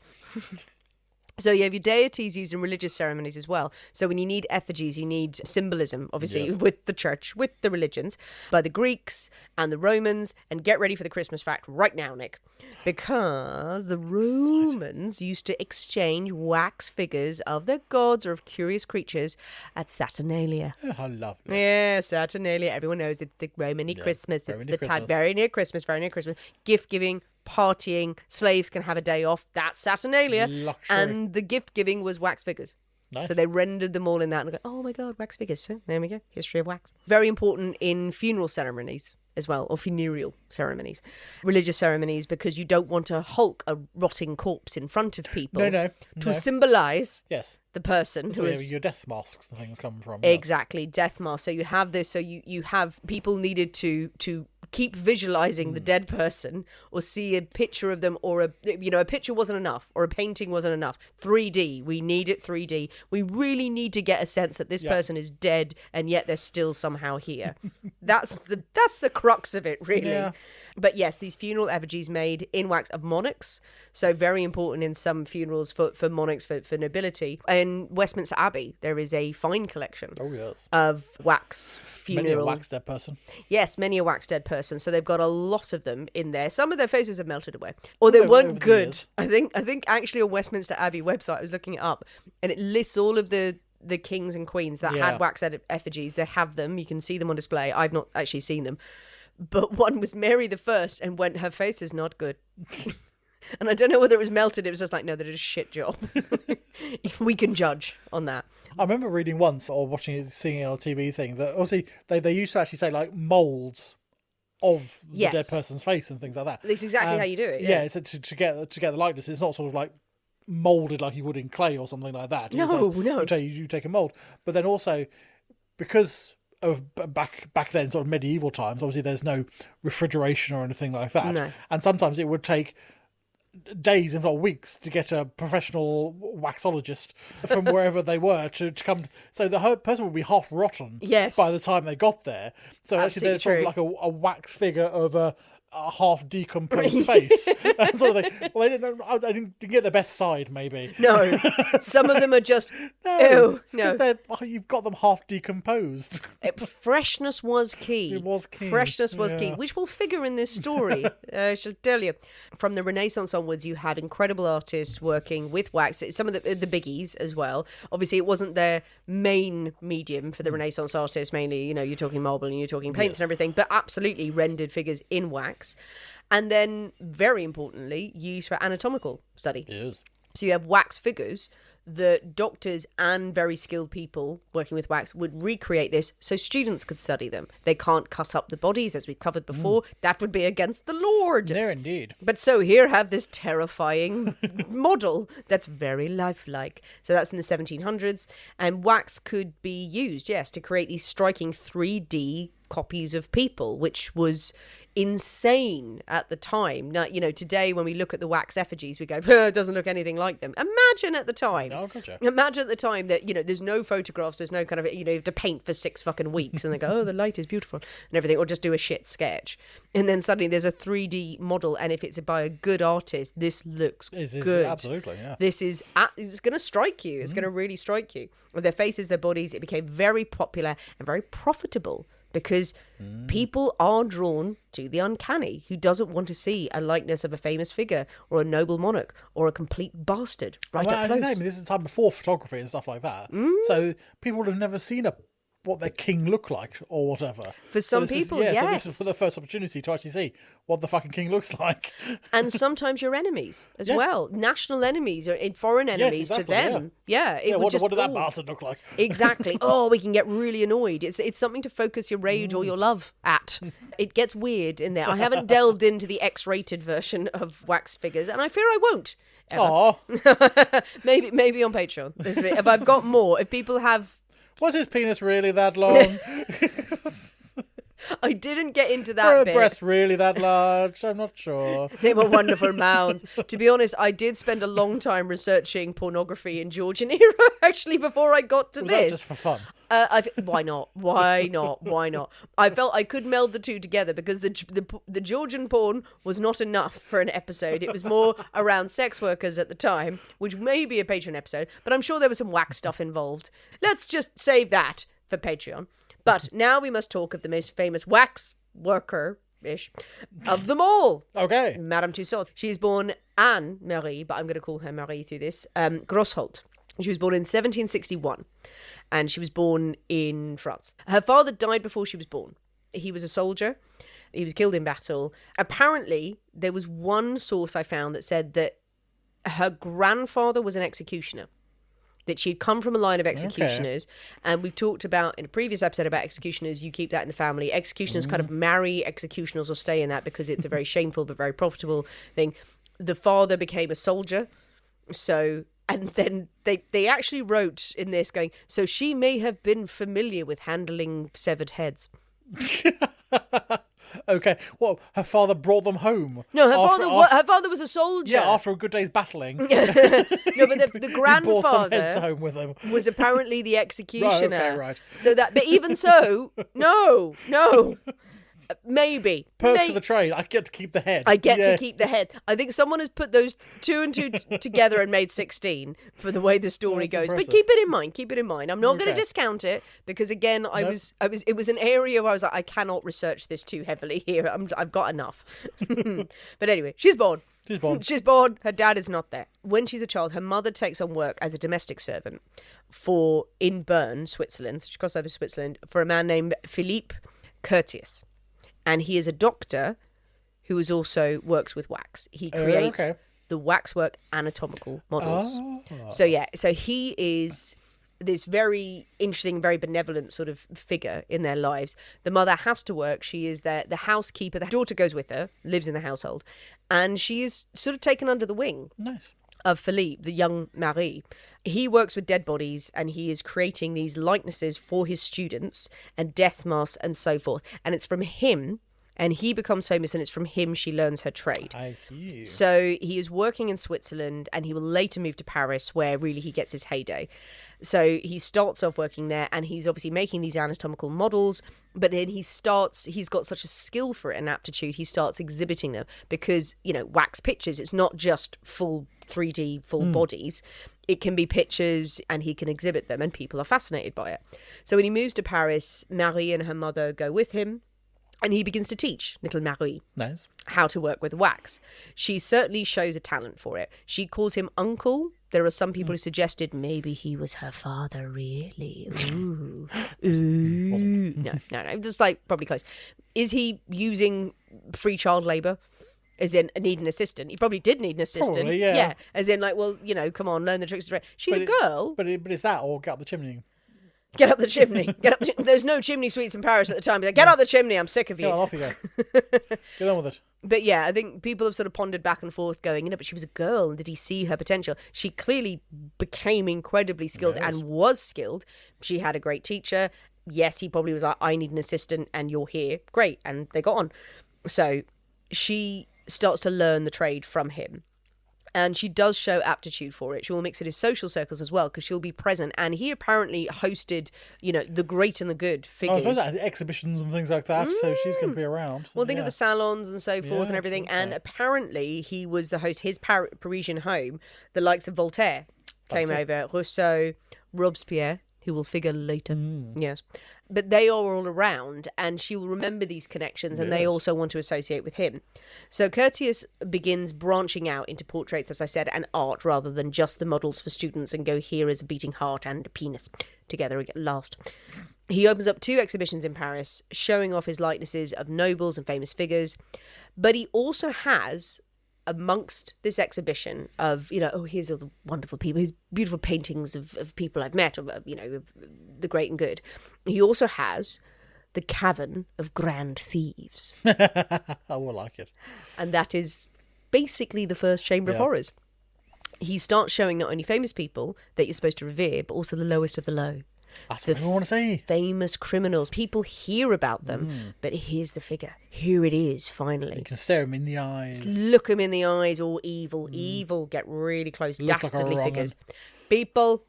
So you have your deities used in religious ceremonies as well. So when you need effigies, you need symbolism, obviously, Yes. with the church, with the religions, by the Greeks and the Romans. And get ready for the Christmas fact right now, Nick. Because the Romans used to exchange wax figures of their gods or of curious creatures at Saturnalia. Oh, how lovely. Yeah, Saturnalia. Everyone knows it's the Romany Christmas. very It's near the time Christmas. very near Christmas, very near Christmas. Gift giving, partying, slaves can have a day off. That's Saturnalia. Luxury. And the gift giving was wax figures. Nice. So they rendered them all in that and go, oh my God, wax figures. So there we go. History of wax. Very important in funeral ceremonies as well, or funereal ceremonies, religious ceremonies, because you don't want to hulk a rotting corpse in front of people. No. To symbolise Yes. the person That's who where is... your death masks and things come from. Yes. Exactly, death mask. So you have this, so you have people needed to keep visualizing the dead person, or see a picture of them, or a picture wasn't enough, or a painting wasn't enough. 3D, we need it 3D. We really need to get a sense that this person is dead and yet they're still somehow here. That's the crux of it, really. Yeah. But yes, these funeral effigies made in wax of monarchs, so very important in some funerals for monarchs, for nobility. In Westminster Abbey, there is a fine collection of wax funeral. Many a wax dead person. Yes, many a wax dead person. So they've got a lot of them in there. Some of their faces have melted away, or they weren't good. I think actually on Westminster Abbey website, I was looking it up, and it lists all of the kings and queens that had wax effigies. They have them. You can see them on display. I've not actually seen them, but one was Mary the First, and her face is not good. And I don't know whether it was melted. It was just like, no, they did a shit job. We can judge on that. I remember reading once, or seeing it on a TV thing, that obviously they used to actually say like moulds of the dead person's face and things like that. That's exactly how you do it. Yeah, so to get the likeness, it's not sort of like molded like you would in clay or something like that. No. You take a mold, but then also because of back then, sort of medieval times, obviously there's no refrigeration or anything like that, No. and sometimes it would take days, if not weeks, to get a professional waxologist from wherever they were to come. So the whole person would be half rotten by the time they got there. So actually there's sort of like a wax figure of a half decomposed face. And sort of thing. Well, I didn't get the best side, maybe. No, some of them are just no. No, You've got them half decomposed. Freshness was key. It was key. Freshness was key, which will figure in this story. I shall tell you. From the Renaissance onwards, you have incredible artists working with wax. Some of the biggies as well. Obviously, it wasn't their main medium for the Renaissance artists. Mainly, you're talking marble and you're talking paints and everything, but absolutely rendered figures in wax. And then, very importantly, used for anatomical study. Yes. So you have wax figures that doctors and very skilled people working with wax would recreate this so students could study them. They can't cut up the bodies, as we've covered before. That would be against the Lord. There, indeed. But so here have this terrifying model that's very lifelike. So that's in the 1700s. And wax could be used, yes, to create these striking 3D copies of people, which was insane at the time. Now, today when we look at the wax effigies, we go, it doesn't look anything like them. Imagine at the time. Oh, gotcha. Imagine at the time that, there's no photographs, there's no kind of, you have to paint for 6 fucking weeks and they go, oh, the light is beautiful and everything, or just do a shit sketch. And then suddenly there's a 3D model, and if it's by a good artist, this looks good. Absolutely, yeah. It's going to strike you. It's going to really strike you. With their faces, their bodies, it became very popular and very profitable. Because people are drawn to the uncanny. Who doesn't want to see a likeness of a famous figure or a noble monarch or a complete bastard up close? This is the time before photography and stuff like that. So people would have never seen what their king looked like or whatever. For some people, yes. So this is for the first opportunity to actually see what the fucking king looks like. And sometimes your enemies as well. National enemies or foreign enemies to them. Yeah. What did that bastard look like? Exactly. Oh, we can get really annoyed. It's something to focus your rage or your love at. It gets weird in there. I haven't delved into the X-rated version of wax figures, and I fear I won't. Oh. maybe on Patreon. If I've got more, if people have... Was his penis really that long? I didn't get into that Were bit. the breasts really that large? I'm not sure. They were wonderful mounds. To be honest, I did spend a long time researching pornography in Georgian era, actually, before I got to Was this. that just for fun? Why not? Why not? Why not? I felt I could meld the two together because the Georgian porn was not enough for an episode. It was more around sex workers at the time, which may be a Patreon episode, but I'm sure there was some wax stuff involved. Let's just save that for Patreon. But now we must talk of the most famous wax worker-ish of them all. Okay. Madame Tussaud. She's born Anne-Marie, but I'm going to call her Marie through this, Grosholt. She was born in 1761, and she was born in France. Her father died before she was born. He was a soldier. He was killed in battle. Apparently, there was one source I found that said that her grandfather was an executioner. that she'd come from a line of executioners. And we've talked about in a previous episode about executioners, you keep that in the family. Executioners kind of marry executioners or stay in that because it's a very shameful but very profitable thing. The father became a soldier. So, and then they actually wrote in this going, so she may have been familiar with handling severed heads. Okay. Well, her father brought them home. No, her father was a soldier. Yeah, after a good day's battling. No, but the He brought some heads grandfather home with him. was apparently the executioner. Right, okay, right. So that, but even so, no. Maybe. Perks of the trade. I get to keep the head. I get to keep the head. I think someone has put those two and two together and made 16 for the way the story goes. impressive. But keep it in mind. I'm not going to discount it because again, it was an area where I was like, I cannot research this too heavily here. I've got enough. But anyway, she's born. She's born. Her dad is not there. When she's a child, her mother takes on work as a domestic servant in Bern, Switzerland. So she crosses over Switzerland for a man named Philippe Curtius. And he is a doctor who also works with wax. He creates the waxwork anatomical models. So he is this very interesting, very benevolent sort of figure in their lives. The mother has to work. She is the housekeeper. The daughter goes with her, lives in the household. And she is sort of taken under the wing. Nice. Of Philippe, the young Marie. He works with dead bodies and he is creating these likenesses for his students and death masks and so forth. And it's from him, and he becomes famous, and it's from him she learns her trade. I see. So he is working in Switzerland and he will later move to Paris where really he gets his heyday. So he starts off working there and he's obviously making these anatomical models, but then he's got such a skill for it and aptitude, he starts exhibiting them because, wax pictures, it's not just full 3D full bodies. It can be pictures and he can exhibit them and people are fascinated by it. So when he moves to Paris, Marie and her mother go with him and he begins to teach little Marie how to work with wax. She certainly shows a talent for it. She calls him uncle. There are some people who suggested maybe he was her father, really. Ooh. No, just probably close. Is he using free child labour? As in, need an assistant. He probably did need an assistant. Probably, yeah. As in, come on, learn the tricks of the trade. She's a girl. But it's that or get up the chimney. Get up the chimney. There's no chimney sweets in Paris at the time. Get up the chimney. I'm sick of you. Get on, off you go. Get on with it. But yeah, I think people have sort of pondered back and forth going, but she was a girl and did he see her potential? She clearly became incredibly skilled and was skilled. She had a great teacher. Yes, he probably was like, I need an assistant and you're here. Great. And they got on. So she starts to learn the trade from him. And she does show aptitude for it. She will mix it in social circles as well because she'll be present. And he apparently hosted, the great and the good figures. I suppose that exhibitions and things like that. So she's going to be around. Well, think of the salons and so forth and everything. And apparently he was the host. His Parisian home, the likes of Voltaire came over. Rousseau, Robespierre, who will figure later. Yes. But they are all around and she will remember these connections and they also want to associate with him. So Curtius begins branching out into portraits, as I said, and art rather than just the models for students and go here as a beating heart and a penis together at last. He opens up 2 exhibitions in Paris showing off his likenesses of nobles and famous figures. But he also has, amongst this exhibition of, here's all the wonderful people, his beautiful paintings of people I've met, of the great and good. He also has the Cavern of Grand Thieves. I will like it. And that is basically the first Chamber of Horrors. He starts showing not only famous people that you're supposed to revere, but also the lowest of the low. That's what I want to see. Famous criminals. People hear about them, but here's the figure. Here it is, finally. You can stare him in the eyes. Just look him in the eyes, all evil. Evil, get really close. Dastardly figures. People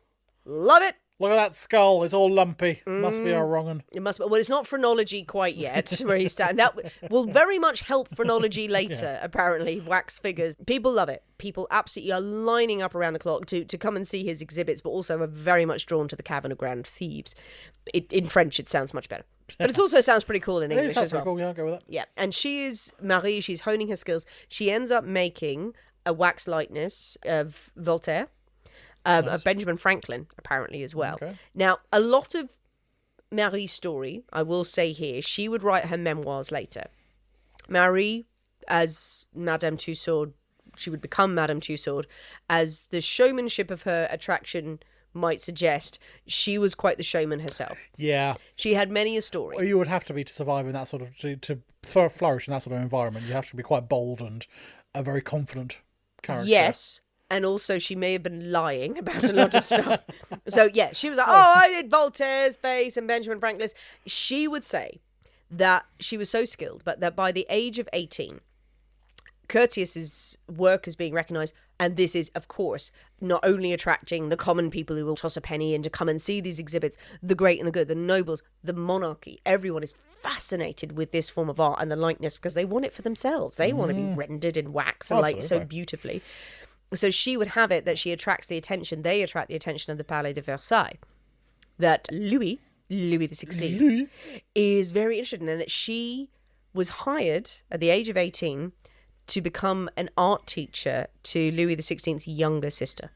love it. Look at that skull. It's all lumpy. Must be a wrong one. It must be. Well, it's not phrenology quite yet, where he's standing. That will very much help phrenology later, apparently, wax figures. People love it. People absolutely are lining up around the clock to come and see his exhibits, but also are very much drawn to the Cavern of Grand Thieves. In French, it sounds much better. But it also sounds pretty cool in English as well. Cool. Yeah, I'll go with that. Yeah, and Marie, she's honing her skills. She ends up making a wax likeness of Voltaire. Of Benjamin Franklin, apparently, as well. Okay. Now, a lot of Marie's story, I will say here, she would write her memoirs later. Marie, as Madame Tussaud, she would become Madame Tussaud, as the showmanship of her attraction might suggest, she was quite the showman herself. Yeah. She had many a story. Well, you would have to be to survive in that sort of to flourish in that sort of environment. You have to be quite bold and a very confident character. Yes. And also, she may have been lying about a lot of stuff. So, yeah, she was like, I did Voltaire's face and Benjamin Franklin's. She would say that she was so skilled, but that by the age of 18, Curtius's work is being recognised, and this is, of course, not only attracting the common people who will toss a penny in to come and see these exhibits, the great and the good, the nobles, the monarchy. Everyone is fascinated with this form of art and the likeness because they want it for themselves. They want to be rendered in wax and like so beautifully. So she would have it that she attracts the attention. They attract the attention of the Palais de Versailles. That Louis the 16th, is very interested in, and that she was hired at the age of 18 to become an art teacher to Louis XVI's younger sister.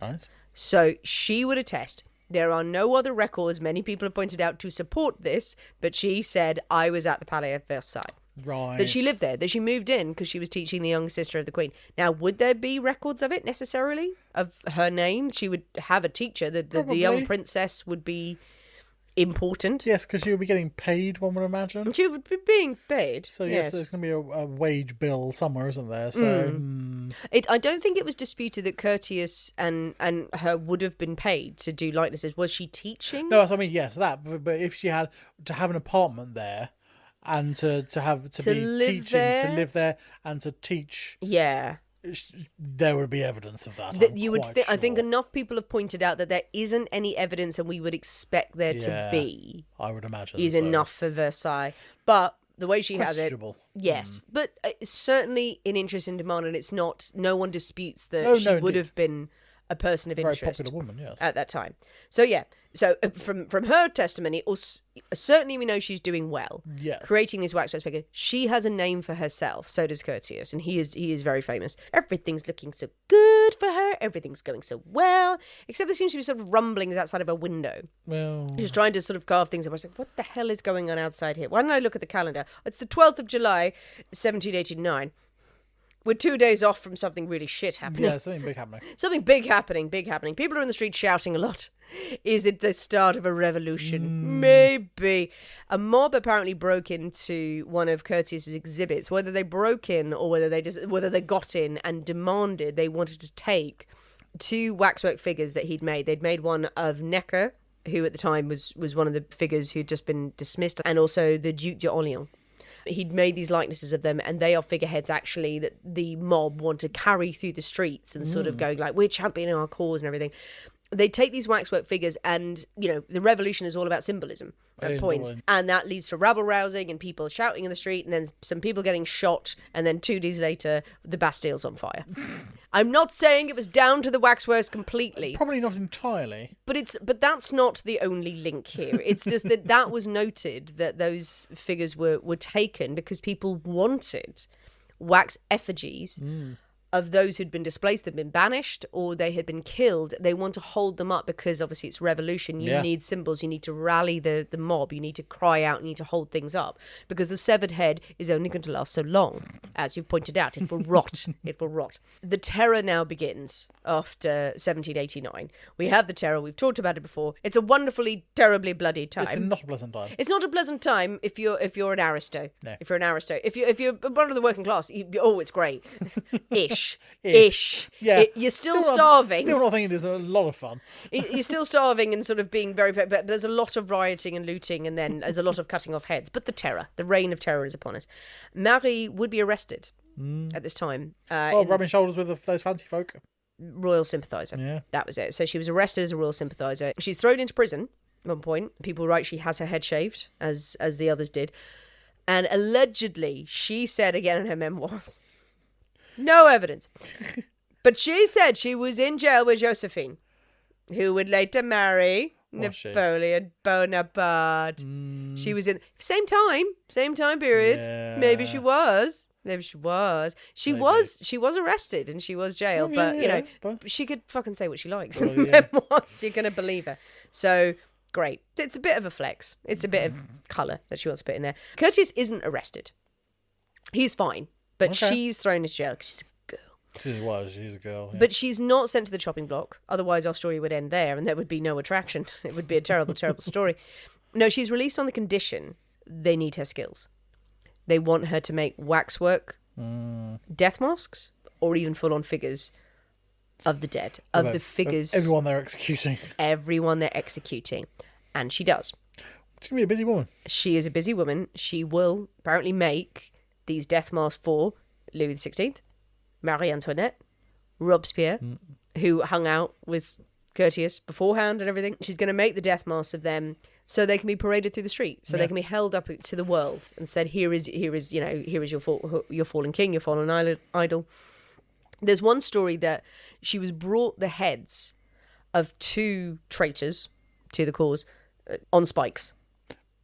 Right. So she would attest. There are no other records, many people have pointed out, to support this, but she said, I was at the Palais of Versailles. Right. That she lived there, that she moved in because she was teaching the younger sister of the Queen. Now, would there be records of it necessarily, of her name? She would have a teacher. The young princess would be important. Yes, because she would be getting paid, one would imagine. She would be being paid. So yes, there's going to be a wage bill somewhere, isn't there? So I don't think it was disputed that Curtius and her would have been paid to do likenesses. Was she teaching? No, that's what I mean. Yes, that. But if she had to have an apartment there, and to be teaching, there? to live there, and to teach, Yeah. there would be evidence of that. That you would sure. I think enough people have pointed out that there isn't any evidence, and we would expect there to be. I would imagine Is enough for Versailles, but the way she has it, questionable. yes, but it's certainly in interest in demand, and it's not. No one disputes that she would have been a person of interest, very popular woman, yes, at that time. So yeah, so from her testimony, certainly we know she's doing well. Yes, creating this waxwork figure. She has a name for herself. So does Curtius, and he is very famous. Everything's looking so good for her. Everything's going so well, except there seems to be sort of rumblings outside of her window. Well, she's trying to sort of carve things up. I was like, what the hell is going on outside here? Why don't I look at the calendar? It's the 12th of July, 1789. We're 2 days off from something really shit happening. Yeah, something big happening. Something big happening. People are in the street shouting a lot. Is it the start of a revolution? Maybe. A mob apparently broke into one of Curtius's exhibits. Whether they broke in or whether they got in and demanded they wanted to take 2 waxwork figures that he'd made. They'd made one of Necker, who at the time was one of the figures who'd just been dismissed, and also the Duc d'Orléans. He'd made these likenesses of them, and they are figureheads actually that the mob want to carry through the streets and sort of going like, we're championing our cause and everything. They take these waxwork figures, and the revolution is all about symbolism and points, and that leads to rabble rousing and people shouting in the street, and then some people getting shot, and then 2 days later the Bastille's on fire. I'm not saying it was down to the waxworks completely, probably not entirely, but that's not the only link here. It's just that was noted, that those figures were taken because people wanted wax effigies of those who'd been displaced, had been banished, or they had been killed. They want to hold them up because obviously it's revolution. You need symbols. You need to rally the mob. You need to cry out. You need to hold things up, because the severed head is only going to last so long. As you've pointed out, it will rot. It will rot. The terror now begins after 1789. We have the terror. We've talked about it before. It's a wonderfully, terribly bloody time. It's not a pleasant time. It's not a pleasant time if you're an aristo. No. If you're an aristo. If you're one of the working class, it's great. Ish. Yeah. You're still starving. Still not thinking it's a lot of fun. You're still starving and sort of being very... But there's a lot of rioting and looting, and then there's a lot of cutting off heads. But the reign of terror is upon us. Marie would be arrested at this time. Rubbing shoulders with those fancy folk. Royal sympathiser. Yeah. That was it. So she was arrested as a royal sympathiser. She's thrown into prison at one point. People write she has her head shaved, as the others did. And allegedly, she said again in her memoirs... No evidence. But she said she was in jail with Josephine, who would later marry Napoleon Bonaparte. She was in same time period. Yeah. Maybe she was. She was arrested and she was jailed, but she could fucking say what she likes in the memoirs. You're gonna believe her. So great. It's a bit of a flex. It's a bit of colour that she wants to put in there. Curtius isn't arrested. He's fine. But she's thrown into jail because she's a girl. She was. She's a girl. Yeah. But she's not sent to the chopping block. Otherwise, our story would end there and there would be no attraction. It would be a terrible, terrible story. No, she's released on the condition they need her skills. They want her to make waxwork, death masks, or even full-on figures of the dead, of the figures. Everyone they're executing. Everyone they're executing. And she does. She's going to be a busy woman. She is a busy woman. She will apparently make these death masks for Louis XVI, Marie Antoinette, Robespierre, who hung out with Curtius beforehand and everything. She's going to make the death masks of them so they can be paraded through the street, so they can be held up to the world and said, here is your fallen king, your fallen idol. There's one story that she was brought the heads of 2 traitors to the cause on spikes.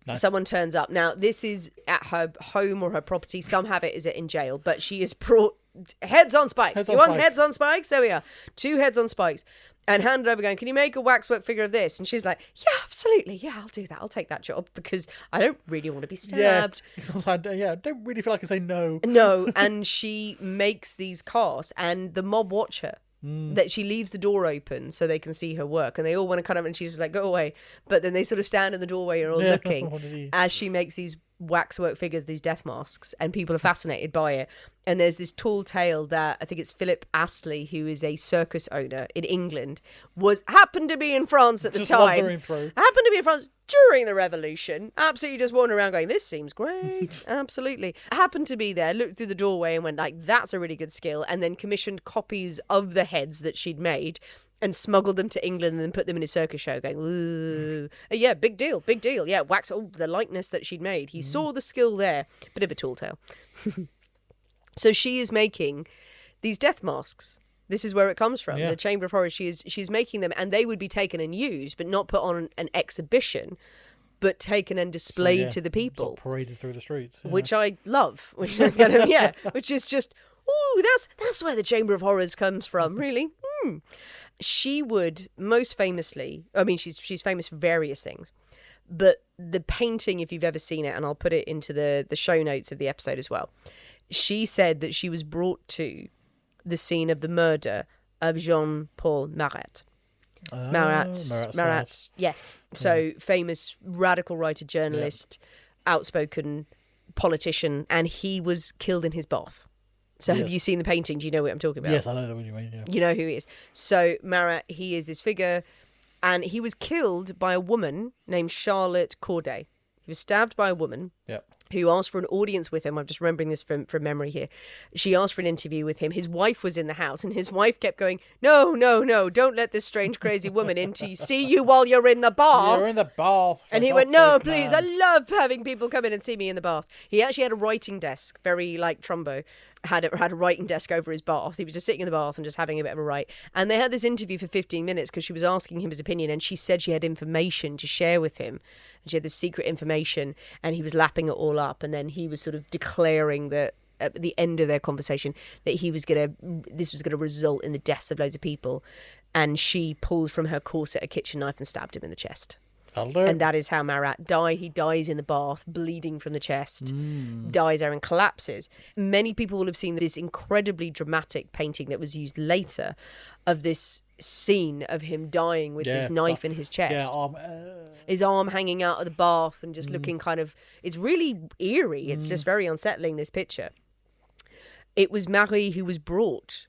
Nice. Someone turns up. Now, this is at her home or her property. Some have it is in jail, but she is brought heads on spikes. You want heads on spikes? There we are. 2 heads on spikes. And handed over going, can you make a waxwork figure of this? And she's like, yeah, absolutely. Yeah, I'll do that. I'll take that job because I don't really want to be stabbed. I don't really feel like I say no. No, and she makes these casts and the mob watch her. That she leaves the door open so they can see her work, and they all want to come up and she's just like, go away. But then they sort of stand in the doorway and are all looking as she makes these waxwork figures, these death masks, and people are fascinated by it. And there's this tall tale that I think it's Philip Astley, who is a circus owner in England, happened to be in France at the time. Happened to be in France during the revolution, absolutely just wandering around going, this seems great. Absolutely. Happened to be there, looked through the doorway and went like, that's a really good skill, and then commissioned copies of the heads that she'd made and smuggled them to England and then put them in his circus show going, ooh, yeah, big deal. Yeah, wax, the likeness that she'd made. He saw the skill there. Bit of a tall tale. So she is making these death masks. This is where it comes from. The Chamber of Horrors, she's making them, and they would be taken and used, but not put on an exhibition, but taken and displayed to the people. Sort of paraded through the streets. Yeah. Which I love. Which is just, ooh, that's where the Chamber of Horrors comes from, really. She would most famously, I mean, she's famous for various things, but the painting, if you've ever seen it, and I'll put it into the show notes of the episode as well, she said that she was brought to the scene of the murder of Jean-Paul Marat. Marat, yes. So famous radical writer, journalist, outspoken politician, and he was killed in his bath. So have you seen the painting? Do you know what I'm talking about? Yes, I know what you mean. Yeah. You know who he is. So Marat, he is this figure, and he was killed by a woman named Charlotte Corday. He was stabbed by a woman. Yep. Who asked for an audience with him. I'm just remembering this from memory here. She asked for an interview with him. His wife was in the house, and his wife kept going, no, don't let this strange, crazy woman see you while you're in the bath. You're in the bath. And he went, no, please, I love having people come in and see me in the bath. He actually had a writing desk, very like Trumbo, had a writing desk over his bath. He was just sitting in the bath and just having a bit of a write. And they had this interview for 15 minutes because she was asking him his opinion, and she said she had information to share with him. And she had this secret information, and he was lapping it all up. And then he was sort of declaring that at the end of their conversation that this was gonna result in the deaths of loads of people. And she pulled from her corset a kitchen knife and stabbed him in the chest. And that is how Marat died. He dies in the bath, bleeding from the chest, dies there and collapses. Many people will have seen this incredibly dramatic painting that was used later of this scene of him dying with this knife in his chest. His arm hanging out of the bath and just looking kind of... It's really eerie. It's just very unsettling, this picture. It was Marie who was brought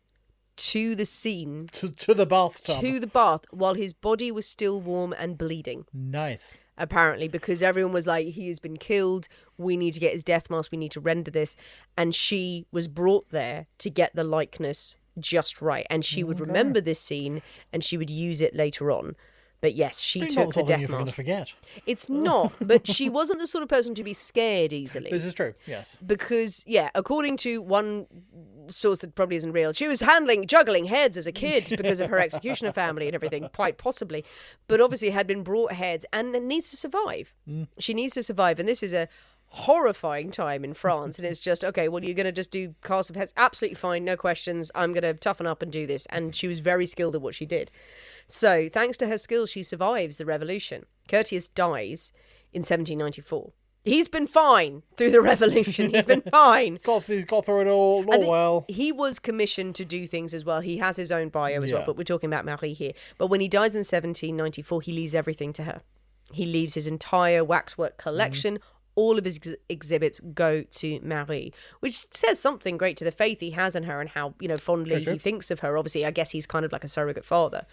to the scene, to the bathtub, to the bath, while his body was still warm and bleeding. Nice. Apparently, because everyone was like, he has been killed, we need to get his death mask, we need to render this. And she was brought there to get the likeness just right, and she would remember this scene and she would use it later on. But yes, she took the death mask. Going to forget. It's not, but she wasn't the sort of person to be scared easily. This is true, yes. Because, according to one source that probably isn't real, she was juggling heads as a kid because of her executioner family and everything, quite possibly. But obviously had been brought heads and needs to survive. She needs to survive, and this is a horrifying time in France, and it's just, okay, well, you're going to just do cast of heads, absolutely fine, no questions, I'm going to toughen up and do this. And she was very skilled at what she did. So thanks to her skills, she survives the revolution. Curtius dies in 1794. He's been fine through the revolution. He's been fine. He's got through it all well. He was commissioned to do things as well. He has his own bio as well, Yeah. but we're talking about Marie here. But when he dies in 1794, he leaves everything to her. He leaves his entire waxwork collection. All of his exhibits go to Marie, which says something great to the faith he has in her and how, fondly he thinks of her. Obviously, I guess he's kind of like a surrogate father.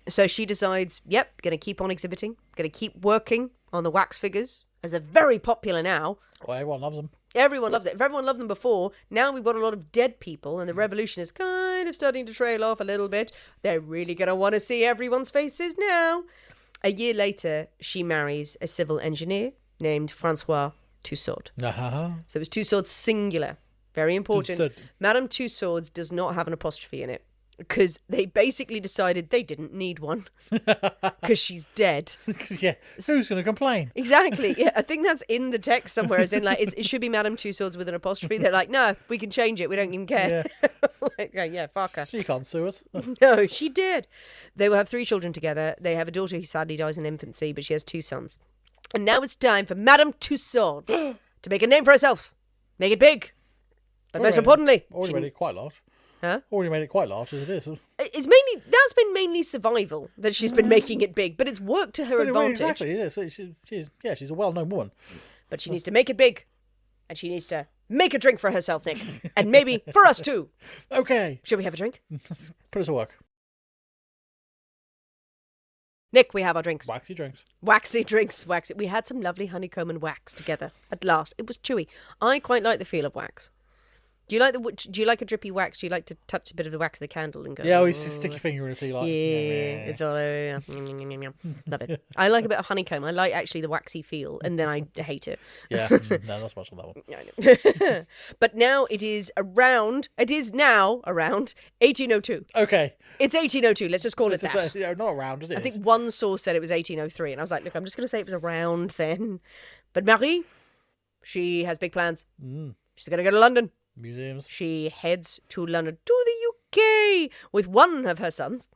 So she decides, yep, going to keep on exhibiting, going to keep working on the wax figures, as they're very popular now. Well, everyone loves them. Everyone loves it. If everyone loved them before, now we've got a lot of dead people and the revolution is kind of starting to trail off a little bit. They're really going to want to see everyone's faces now. A year later, she marries a civil engineer named Francois Tussaud. Uh-huh. So it was Tussaud singular. Very important. Tussaud. Madame Tussaud's does not have an apostrophe in it because they basically decided they didn't need one because she's dead. Yeah, who's going to complain? Exactly. Yeah, I think that's in the text somewhere. As in, like, it should be Madame Tussauds with an apostrophe. They're like, no, we can change it. We don't even care. Yeah, fuck her. She can't sue us. No, she did. They will have 3 children together. They have a daughter who sadly dies in infancy, but she has 2 sons. And now it's time for Madame Tussaud to make a name for herself. Make it big. But most importantly, already made it quite large. Huh? Already made it quite large as it is. That's been mainly survival that she's been making it big, but it's worked to her advantage. Exactly, yeah. So she's a well-known woman. But she needs to make it big, and she needs to make a drink for herself, Nick, and maybe for us too. Okay. Should we have a drink? Put us to work. Nick, we have our drinks. Waxy drinks. Waxy drinks, waxy. We had some lovely honeycomb and wax together at last. It was chewy. I quite like the feel of wax. Do you like a drippy wax? Do you like to touch a bit of the wax of the candle and go? Yeah, we stick your finger in a tea like. Yeah, it's all over. Love it. I like a bit of honeycomb. I like actually the waxy feel, and then I hate it. Yeah, no, not so much on that one. Yeah, I know. But now it is now around 1802. Okay. It's 1802. Let's just call it that. Not around, is it? I think one source said it was 1803, and I was like, look, I'm just going to say it was around then. But Marie, she has big plans. She's going to go to London. Museums. She heads to London, to the UK, with one of her sons.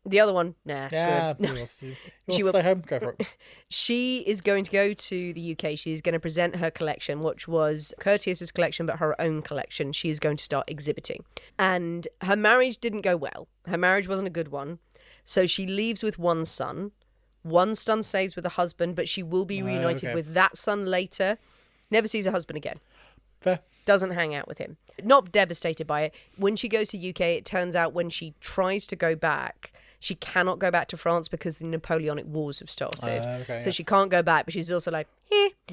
The other one, nah, Yeah, screw it. you want to stay home? Go for it. She is going to go to the UK. She's going to present her collection, which was Curtius's collection, but her own collection. She is going to start exhibiting. And her marriage didn't go well. Her marriage wasn't a good one. So she leaves with one son. One son stays with the husband, but she will be reunited with that son later. Never sees her husband again. Fair. Doesn't hang out with him. Not devastated by it. When she goes to UK, it turns out when she tries to go back, she cannot go back to France because the Napoleonic Wars have started. So she can't go back, but she's also like,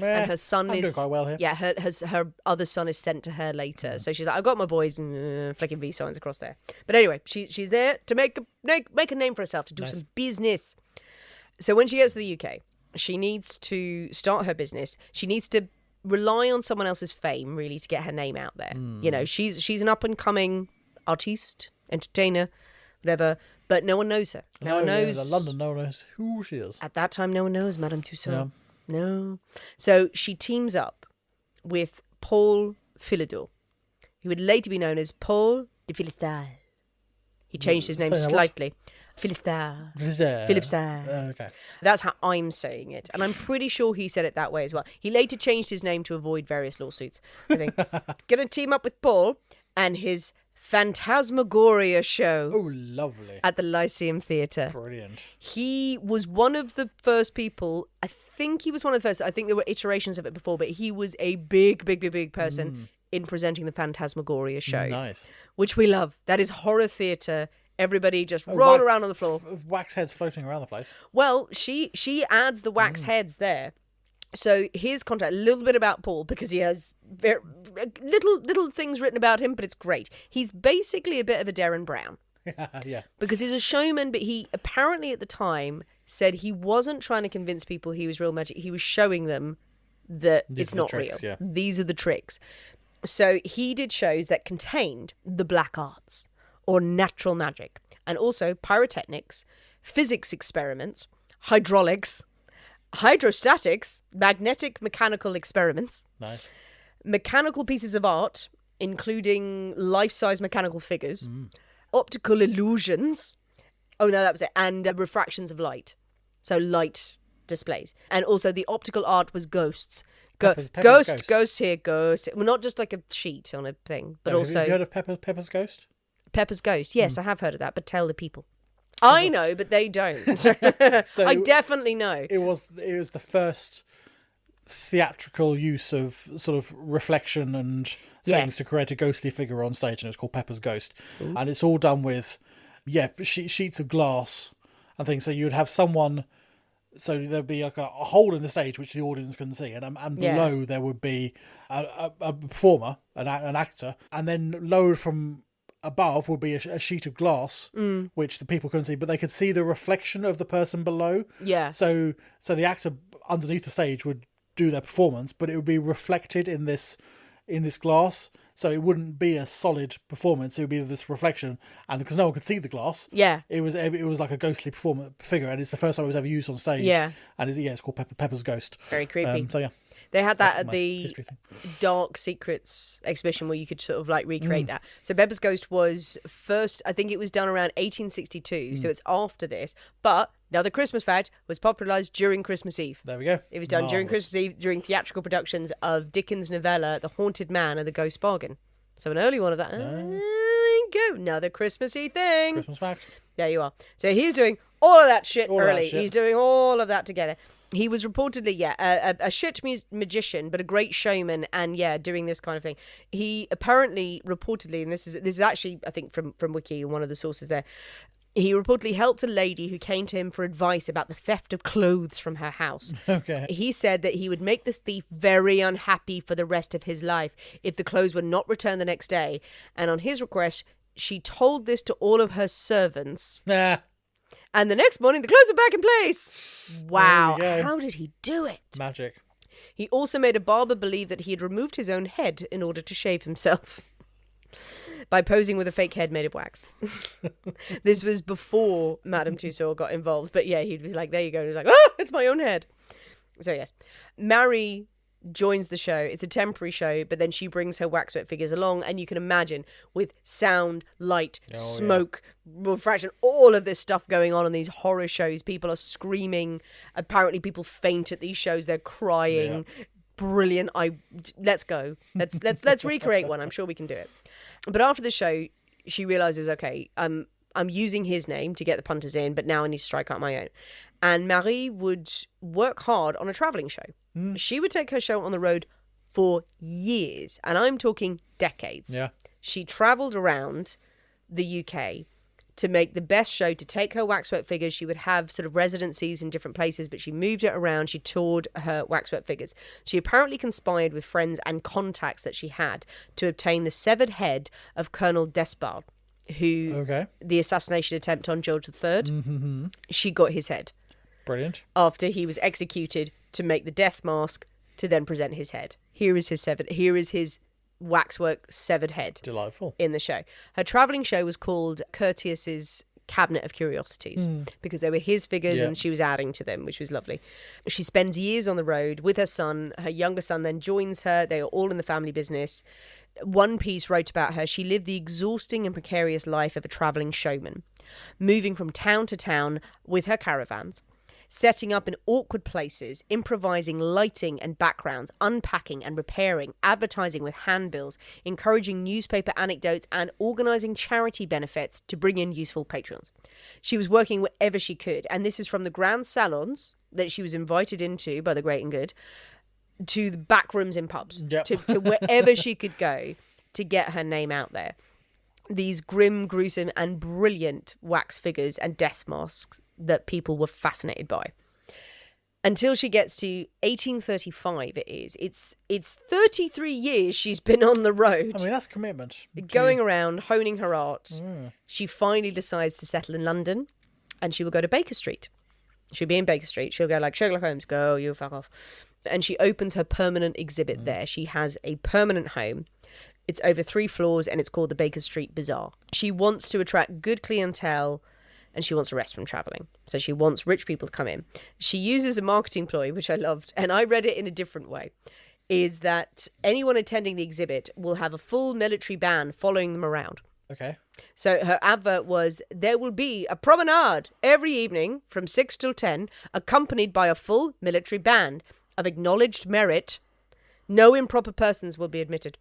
and her son I'm is doing quite well here. Yeah, her other son is sent to her later. So she's like, I've got my boys, flicking V signs across there. But anyway, she's there to make a name for herself, to do some business. So when she gets to the UK, she needs to start her business. She needs to rely on someone else's fame really to get her name out there. You know, she's an up and coming artiste, entertainer, whatever, but no one knows her. No one knows. Yeah, London, no one knows who she is. At that time, no one knows Madame Tussaud. Yeah. No. So she teams up with Paul Philidor, who would later be known as Paul de Philistal. He changed his name slightly. Philistal. Philipstal. Okay. That's how I'm saying it. And I'm pretty sure he said it that way as well. He later changed his name to avoid various lawsuits. I think. Gonna team up with Paul and his Phantasmagoria show. Oh, lovely. At the Lyceum Theatre. Brilliant. He was one of the first people, I think he was one of the first, I think there were iterations of it before, but he was a big person in presenting the Phantasmagoria show. Nice. Which we love. That is horror theatre. Everybody just roll around on the floor. Wax heads floating around the place. Well, she adds the wax heads there. So his contact, a little bit about Paul, because he has very, little things written about him, but it's great. He's basically a bit of a Darren Brown. Yeah. Because he's a showman, but he apparently at the time said he wasn't trying to convince people he was real magic. He was showing them that it's not tricks, real. yeah. These are the tricks. So he did shows that contained the black arts or natural magic, and also pyrotechnics, physics experiments, hydraulics, hydrostatics, magnetic mechanical experiments, Nice. mechanical pieces of art, including life-size mechanical figures, optical illusions. Oh no, that was it. And refractions of light. So light displays. And also the optical art was ghosts. Pepper's Ghost here, ghost. Well, not just like a sheet on a thing, but also... Have you heard of Pepper's Ghost? Pepper's Ghost. Yes, I have heard of that, but tell the people. I know, but they don't. So I definitely know. It was the first theatrical use of sort of reflection and things to create a ghostly figure on stage, and it's called Pepper's Ghost. Ooh. And it's all done with sheets of glass and things. So you'd have someone, so there'd be like a hole in the stage which the audience couldn't see, and below there would be a performer, an actor, and then lowered from above would be a sheet of glass which the people couldn't see, but they could see the reflection of the person below. Yeah. So the actor underneath the stage would do their performance, but it would be reflected in this glass, so it wouldn't be a solid performance. It would be this reflection, and because no one could see the glass, it was like a ghostly figure, and it's the first time it was ever used on stage. Yeah, and it's called Pepper's Ghost. It's very creepy. So yeah. They had that at the Dark Secrets exhibition where you could sort of like recreate that. So Pepper's Ghost was first, I think it was done around 1862, so it's after this. But now the Christmas fact was popularised during Christmas Eve. There we go. It was done during Christmas Eve, during theatrical productions of Dickens' novella, The Haunted Man and the Ghost Bargain. So an early one of that. Go. Another Christmassy thing. Christmas fact. There you are. So he's doing all of that shit early. He's doing all of that together. He was reportedly, a shit magician, but a great showman, and doing this kind of thing. He apparently, reportedly, and this is actually, I think, from Wiki, one of the sources there, he reportedly helped a lady who came to him for advice about the theft of clothes from her house. Okay. He said that he would make the thief very unhappy for the rest of his life if the clothes were not returned the next day. And on his request, she told this to all of her servants. Nah. And the next morning, the clothes were back in place. Wow. How did he do it? Magic. He also made a barber believe that he had removed his own head in order to shave himself by posing with a fake head made of wax. This was before Madame Tussaud got involved. But he'd be like, there you go. And he's like, oh, it's my own head. So yes. Marie joins the show. It's a temporary show, but then she brings her waxwork figures along, and you can imagine with sound, light, smoke, refraction, all of this stuff going on these horror shows. People are screaming. Apparently people faint at these shows. They're crying. Yeah. Brilliant. Let's go. Let's recreate one. I'm sure we can do it. But after the show, she realizes, okay, I'm using his name to get the punters in, but now I need to strike out my own. And Marie would work hard on a traveling show. She would take her show on the road for years, and I'm talking decades. Yeah. She travelled around the UK to make the best show, to take her waxwork figures. She would have sort of residencies in different places, but she moved it around. She toured her waxwork figures. She apparently conspired with friends and contacts that she had to obtain the severed head of Colonel Despard, who the assassination attempt on George III. Mm-hmm. She got his head. Brilliant. After he was executed, to make the death mask, to then present his head. Here is his waxwork severed head. Delightful. In the show. Her travelling show was called Curtius's Cabinet of Curiosities because they were his figures and she was adding to them, which was lovely. She spends years on the road with her son. Her younger son then joins her. They are all in the family business. One piece wrote about her. She lived the exhausting and precarious life of a travelling showman, moving from town to town with her caravans, setting up in awkward places, improvising lighting and backgrounds, unpacking and repairing, advertising with handbills, encouraging newspaper anecdotes, and organising charity benefits to bring in useful patrons. She was working wherever she could, and this is from the grand salons that she was invited into by the great and good, to the back rooms in pubs, to wherever she could go to get her name out there. These grim, gruesome, and brilliant wax figures and death masks that people were fascinated by. Until she gets to 1835, It's 33 years she's been on the road. I mean, that's commitment. Going around, honing her art. She finally decides to settle in London, and she will go to Baker Street. She'll be in Baker Street. She'll go like, Sherlock Holmes, go, you fuck off. And she opens her permanent exhibit there. She has a permanent home. It's over 3 floors, and it's called the Baker Street Bazaar. She wants to attract good clientele, and she wants to rest from travelling. So she wants rich people to come in. She uses a marketing ploy, which I loved, and I read it in a different way, is that anyone attending the exhibit will have a full military band following them around. Okay. So her advert was, there will be a promenade every evening from 6 till 10, accompanied by a full military band of acknowledged merit. No improper persons will be admitted.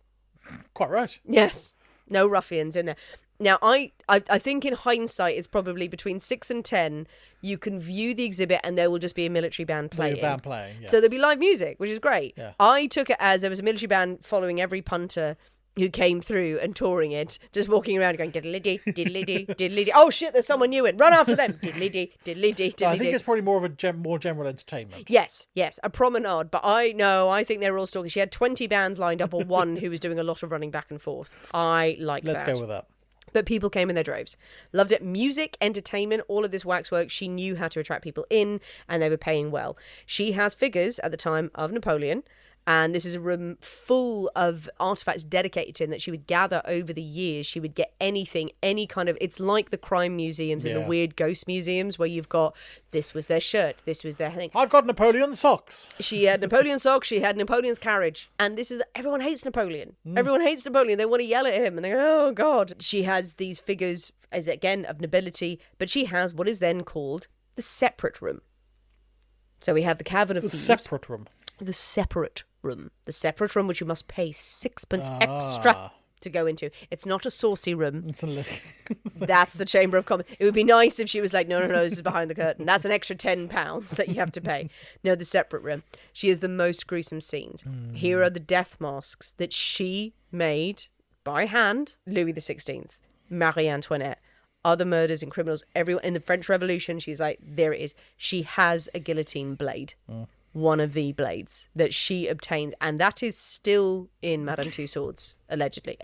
Quite right. Yes. No ruffians in there. Now, I think in hindsight, it's probably between 6 and 10, you can view the exhibit and there will just be a military band playing. Yes. So there'll be live music, which is great. Yeah. I took it as there was a military band following every punter who came through and touring it, just walking around going diddly-dee, diddly-dee, diddly-dee. Oh shit, there's someone new in. Run after them. Diddly-dee, diddly-dee, diddly-dee. I think it's probably more of a more general entertainment. Yes, a promenade. But I think they were all stalking. She had 20 bands lined up, or one who was doing a lot of running back and forth. I like that. Let's go with that. But people came in their droves. Loved it. Music, entertainment, all of this waxwork. She knew how to attract people in, and they were paying well. She has figures at the time of Napoleon. And this is a room full of artifacts dedicated to him that she would gather over the years. She would get anything, any kind of... It's like the crime museums and the weird ghost museums where you've got, this was their shirt, this was their thing. I've got Napoleon socks. She had Napoleon socks, she had Napoleon's carriage. And this is... Everyone hates Napoleon. Everyone hates Napoleon. They want to yell at him and they go, oh, God. She has these figures, as again, of nobility, but she has what is then called the separate room. So we have the cavern of The thieves. separate room. The separate room. The separate room which you must pay sixpence extra to go into. It's not a saucy room. That's the Chamber of Commerce. It would be nice if she was like, no, this is behind the curtain. That's an extra £10 that you have to pay. No, the separate room. She has the most gruesome scenes. Here are the death masks that she made by hand. Louis XVI, Marie Antoinette, other murders and criminals. Everyone in the French Revolution, she's like, there it is. She has a guillotine blade. One of the blades that she obtained, and that is still in Madame Tussaud's, allegedly.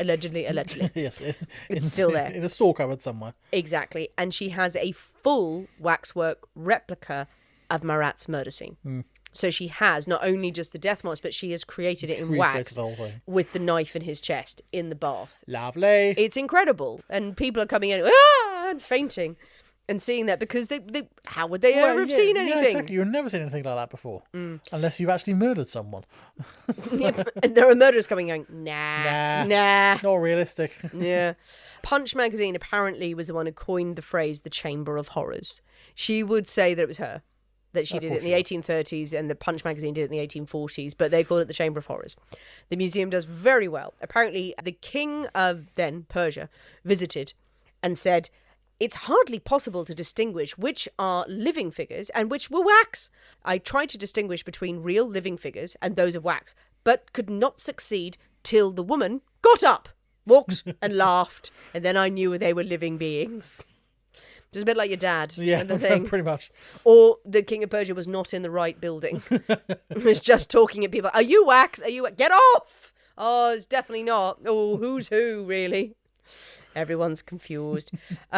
Yes, it's still there in a store cupboard somewhere. Exactly, and she has a full waxwork replica of Marat's murder scene. So she has not only just the death marks, but she has created it in wax with the knife in his chest in the bath. Lovely. It's incredible, and people are coming in and fainting. And seeing that, because they how would they ever have seen anything? Yeah, exactly. You've never seen anything like that before. Unless you've actually murdered someone. And there are murderers coming going, nah. Not realistic. Yeah. Punch magazine apparently was the one who coined the phrase the Chamber of Horrors. She would say that it was her, that she did it in the 1830s and the Punch magazine did it in the 1840s, but they call it the Chamber of Horrors. The museum does very well. Apparently, the king of then Persia visited and said, it's hardly possible to distinguish which are living figures and which were wax. I tried to distinguish between real living figures and those of wax, but could not succeed till the woman got up, walked and laughed, and then I knew they were living beings. Just a bit like your dad. Yeah, and the thing. Pretty much. Or the king of Persia was not in the right building. He was just talking at people. Are you wax? Are you wax? Get off! Oh, it's definitely not. Oh, who's who, really? Everyone's confused.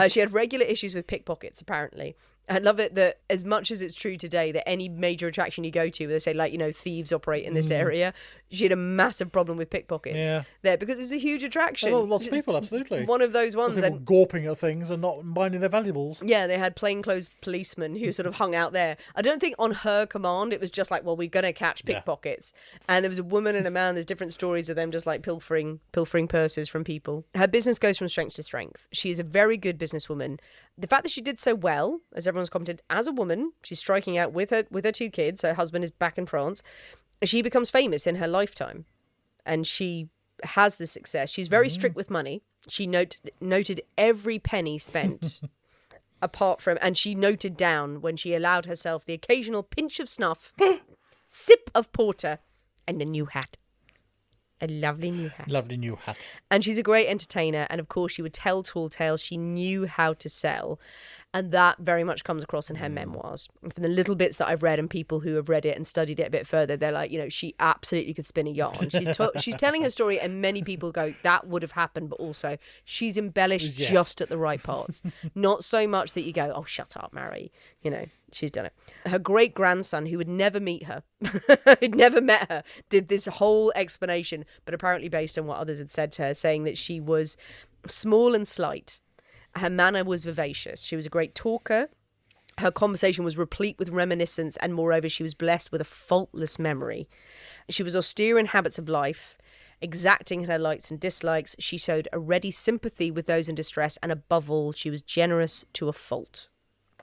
She had regular issues with pickpockets, apparently. I love it that as much as it's true today that any major attraction you go to, they say, like, thieves operate in this area, she had a massive problem with pickpockets there because it's a huge attraction. Lots of people, absolutely. One of those ones. People gawping at things and not minding their valuables. Yeah, they had plainclothes policemen who sort of hung out there. I don't think on her command it was just like, well, we're going to catch pickpockets. And there was a woman and a man. There's different stories of them just like pilfering purses from people. Her business goes from strength to strength. She is a very good businesswoman. The fact that she did so well, as everyone's commented, as a woman, she's striking out with her 2 kids. Her husband is back in France. She becomes famous in her lifetime, and she has the success. She's very strict with money. She noted every penny spent, apart from, and she noted down when she allowed herself the occasional pinch of snuff, sip of porter, and a new hat. A lovely new hat. Lovely new hat. And she's a great entertainer. And of course, she would tell tall tales. She knew how to sell. And that very much comes across in her memoirs. And from the little bits that I've read and people who have read it and studied it a bit further, they're like, she absolutely could spin a yarn. She's telling her story and many people go, that would have happened. But also, she's embellished just at the right parts. Not so much that you go, oh, shut up, Mary. She's done it. Her great-grandson, who would never meet her, who'd never met her, did this whole explanation, but apparently based on what others had said to her, saying that she was small and slight. Her manner was vivacious. She was a great talker. Her conversation was replete with reminiscence, and moreover, she was blessed with a faultless memory. She was austere in habits of life, Exacting in her likes and dislikes, she showed a ready sympathy with those in distress, and above all, she was generous to a fault.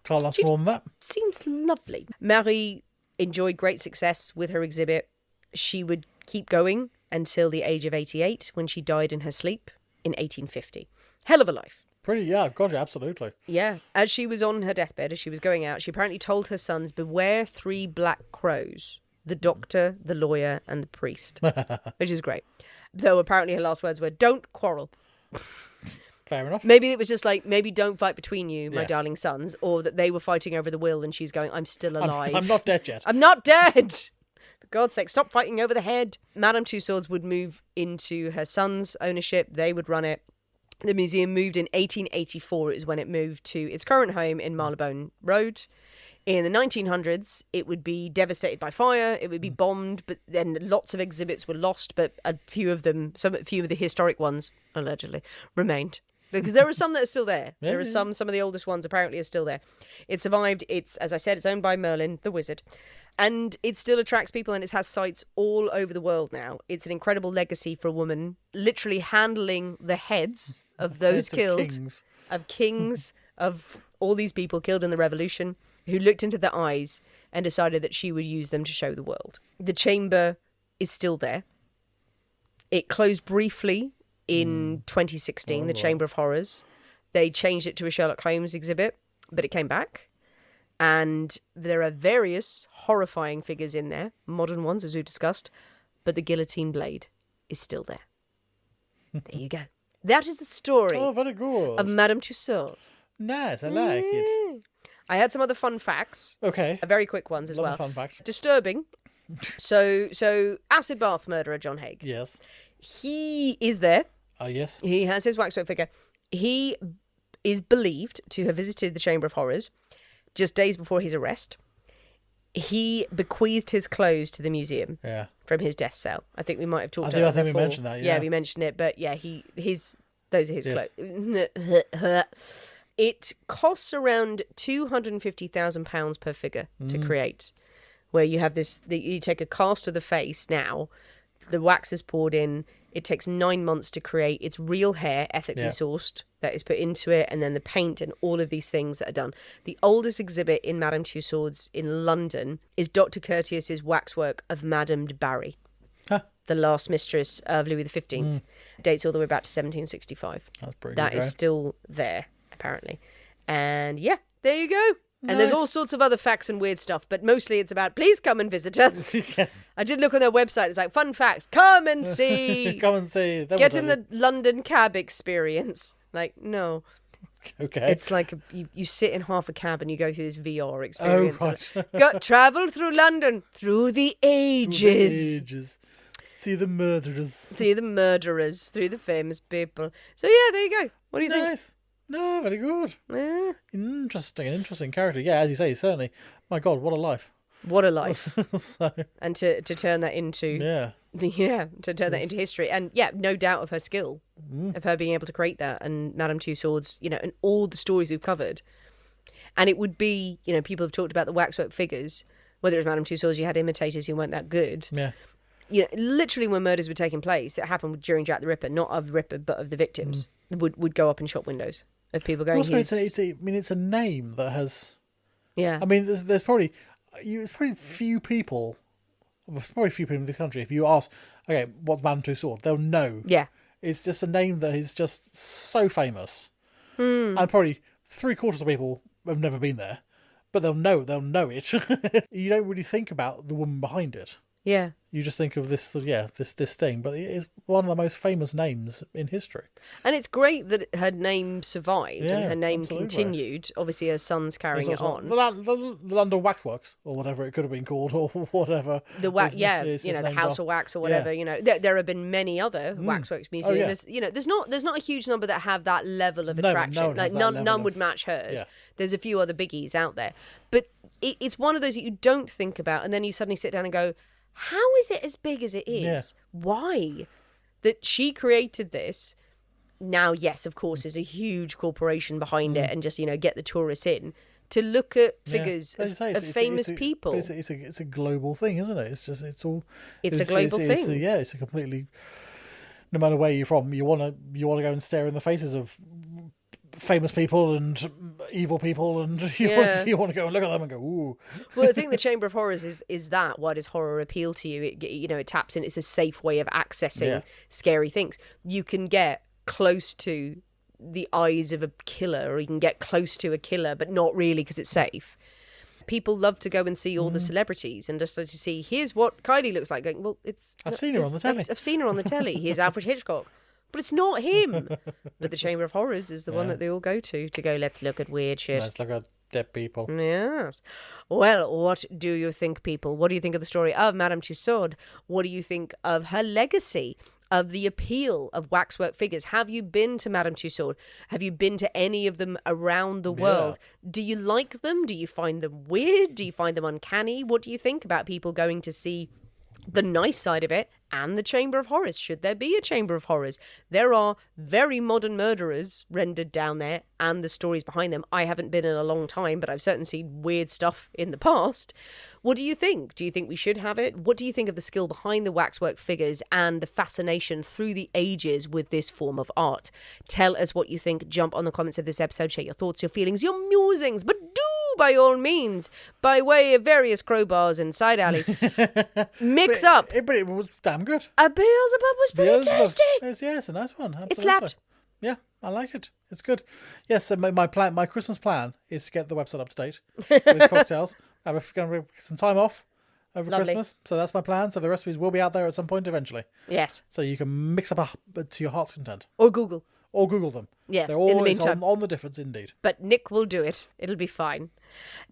Can't ask more than that. Seems lovely. Marie enjoyed great success with her exhibit. She would keep going until the age of 88, when she died in her sleep in 1850. Hell of a life. God, yeah, absolutely. Yeah. As she was on her deathbed, as she was going out, she apparently told her sons, beware 3 black crows: the doctor, the lawyer, and the priest. Which is great. Though apparently her last words were, don't quarrel. Fair enough. Maybe it was just like, maybe don't fight between you, my Yeah. darling sons, or that they were fighting over the will and she's going, I'm still alive. I'm not dead yet. I'm not dead! For God's sake, stop fighting over the head. Madame Tussauds would move into her son's ownership. They would run it. The museum moved in 1884. It was when it moved to its current home in Marylebone Road. In the 1900s, it would be devastated by fire. It would be bombed, but then lots of exhibits were lost. But a few of them, a few of the historic ones, allegedly, remained. Because there are some that are still there. There are some of the oldest ones apparently are still there. It survived. It's, as I said, it's owned by Merlin, the wizard. And it still attracts people, and it has sites all over the world now. It's an incredible legacy for a woman, literally handling the heads of those killed, of kings, of all these people killed in the revolution, who looked into their eyes and decided that she would use them to show the world. The chamber is still there. It closed briefly in 2016, the Chamber of Horrors. They changed it to a Sherlock Holmes exhibit, but it came back. And there are various horrifying figures in there, modern ones, as we've discussed, but the guillotine blade is still there. There you go. That is the story Very good. of Madame Tussaud. Nice, I like it. I had some other fun facts. Okay. Very quick ones as Love a well. fun fact. Disturbing. So acid bath murderer John Haig. Yes. He is there. Yes. He has his waxwork figure. He is believed to have visited the Chamber of Horrors just days before his arrest. He bequeathed his clothes to the museum from his death cell. I think we might have talked about it I think we before. mentioned that, yeah. we mentioned it, but yeah, those are his clothes. It costs around £250,000 per figure to create, where you have this, you take a cast of the face now, the wax is poured in, it takes 9 months to create. It's real hair, ethically sourced, that is put into it, and then the paint and all of these things that are done. The oldest exhibit in Madame Tussauds in London is Dr. Curtius's waxwork of Madame de Barry, the last mistress of Louis XV. Dates all the way back to 1765. That's pretty That good, is right? still there, apparently. And yeah, there you go. And there's all sorts of other facts and weird stuff, but mostly it's about, please come and visit us. Yes. I did look on their website. It's like, fun facts. Come and see. Come and see. Get in the London cab experience. Like, no. Okay. It's like you sit in half a cab and you go through this VR experience. Oh, right. Go travel through London through the ages. See the murderers. Through the murderers, through the famous people. So yeah, there you go. What do you think? Nice. No, very good. Yeah. An interesting character. Yeah, as you say, certainly. My God, what a life. What a life. So, And to turn that into to turn that into history. And yeah, no doubt of her skill, of her being able to create that, and Madame Tussauds, and all the stories we've covered. And it would be, people have talked about the waxwork figures, whether it was Madame Tussauds, you had imitators who weren't that good. yeah. Literally when murders were taking place, it happened during Jack the Ripper, not of the Ripper, but of the victims, would go up in shop windows of people going, Also, it's a name that has... yeah. I mean, there's probably... There's probably few people in this country, if you ask, okay, what's Madame Tussaud? They'll know. Yeah. It's just a name that is just so famous. And probably 3/4 of people have never been there, but they'll know it. You don't really think about the woman behind it. Yeah. You just think of this thing, but it is one of the most famous names in history. And it's great that her name survived and her name absolutely. continued. Obviously, her son's carrying it on. The London Waxworks, or whatever it could have been called, or whatever. The the House of Wax or whatever. There have been many other waxworks museums. There's not a huge number that have that level of attraction. None would match hers. Yeah. There's a few other biggies out there, but it's one of those that you don't think about, and then you suddenly sit down and go, how is it as big as it is? Yeah. Why? That she created this. Now, yes, of course, there's a huge corporation behind it, and just get the tourists in to look at figures of famous people. It's a global thing, isn't it? It's a global thing. It's a completely no matter where you're from, you want to go and stare in the faces of famous people and evil people, and you want to go and look at them and go, ooh. Well, I think the Chamber of Horrors is that. Why does horror appeal to you? It taps in. It's a safe way of accessing scary things. You can get close to the eyes of a killer, or you can get close to a killer, but not really because it's safe. People love to go and see all the celebrities and just to see, here's what Kylie looks like. Going, well, I've seen her on the telly. I've seen her on the telly. Here's Alfred Hitchcock. But it's not him. But the Chamber of Horrors is the one that they all go to go, let's look at weird shit. Let's look at dead people. Yes. Well, what do you think, people? What do you think of the story of Madame Tussaud? What do you think of her legacy? Of the appeal of waxwork figures? Have you been to Madame Tussaud? Have you been to any of them around the world? Do you like them? Do you find them weird? Do you find them uncanny? What do you think about people going to see the nice side of it and the Chamber of Horrors? Should there be a Chamber of Horrors? There are very modern murderers rendered down there and the stories behind them. I haven't been in a long time, but I've certainly seen weird stuff in the past. What do you think? Do you think we should have it? What do you think of the skill behind the waxwork figures and the fascination through the ages with this form of art? Tell us what you think. Jump on the comments of this episode. Share your thoughts, your feelings, your musings, but do by all means, by way of various crowbars and side alleys, mix up. But it was damn good. A Beelzebub was pretty tasty. It's a nice one. Absolutely. It slapped. Yeah, I like it. It's good. Yes, so my Christmas plan is to get the website up to date with cocktails. I'm going to some time off over Christmas, so that's my plan. So the recipes will be out there at some point eventually. Yes. So you can mix up to your heart's content. Or Google them. Yes, they're all in the meantime. on the difference indeed. But Nick will do it. It'll be fine.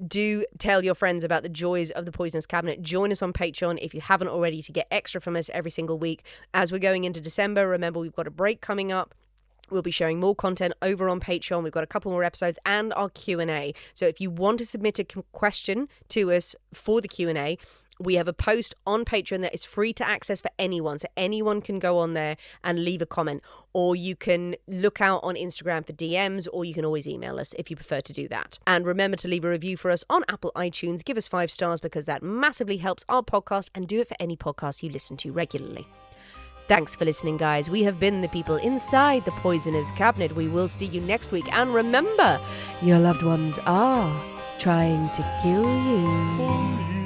Do tell your friends about the joys of the Poisonous Cabinet. Join us on Patreon if you haven't already to get extra from us every single week. As we're going into December, remember we've got a break coming up. We'll be sharing more content over on Patreon. We've got a couple more episodes and our Q&A. So if you want to submit a question to us for the Q&A, we have a post on Patreon that is free to access for anyone. So anyone can go on there and leave a comment. Or you can look out on Instagram for DMs, or you can always email us if you prefer to do that. And remember to leave a review for us on Apple iTunes. Give us 5 stars because that massively helps our podcast, and do it for any podcast you listen to regularly. Thanks for listening, guys. We have been the people inside the Poisoner's Cabinet. We will see you next week. And remember, your loved ones are trying to kill you.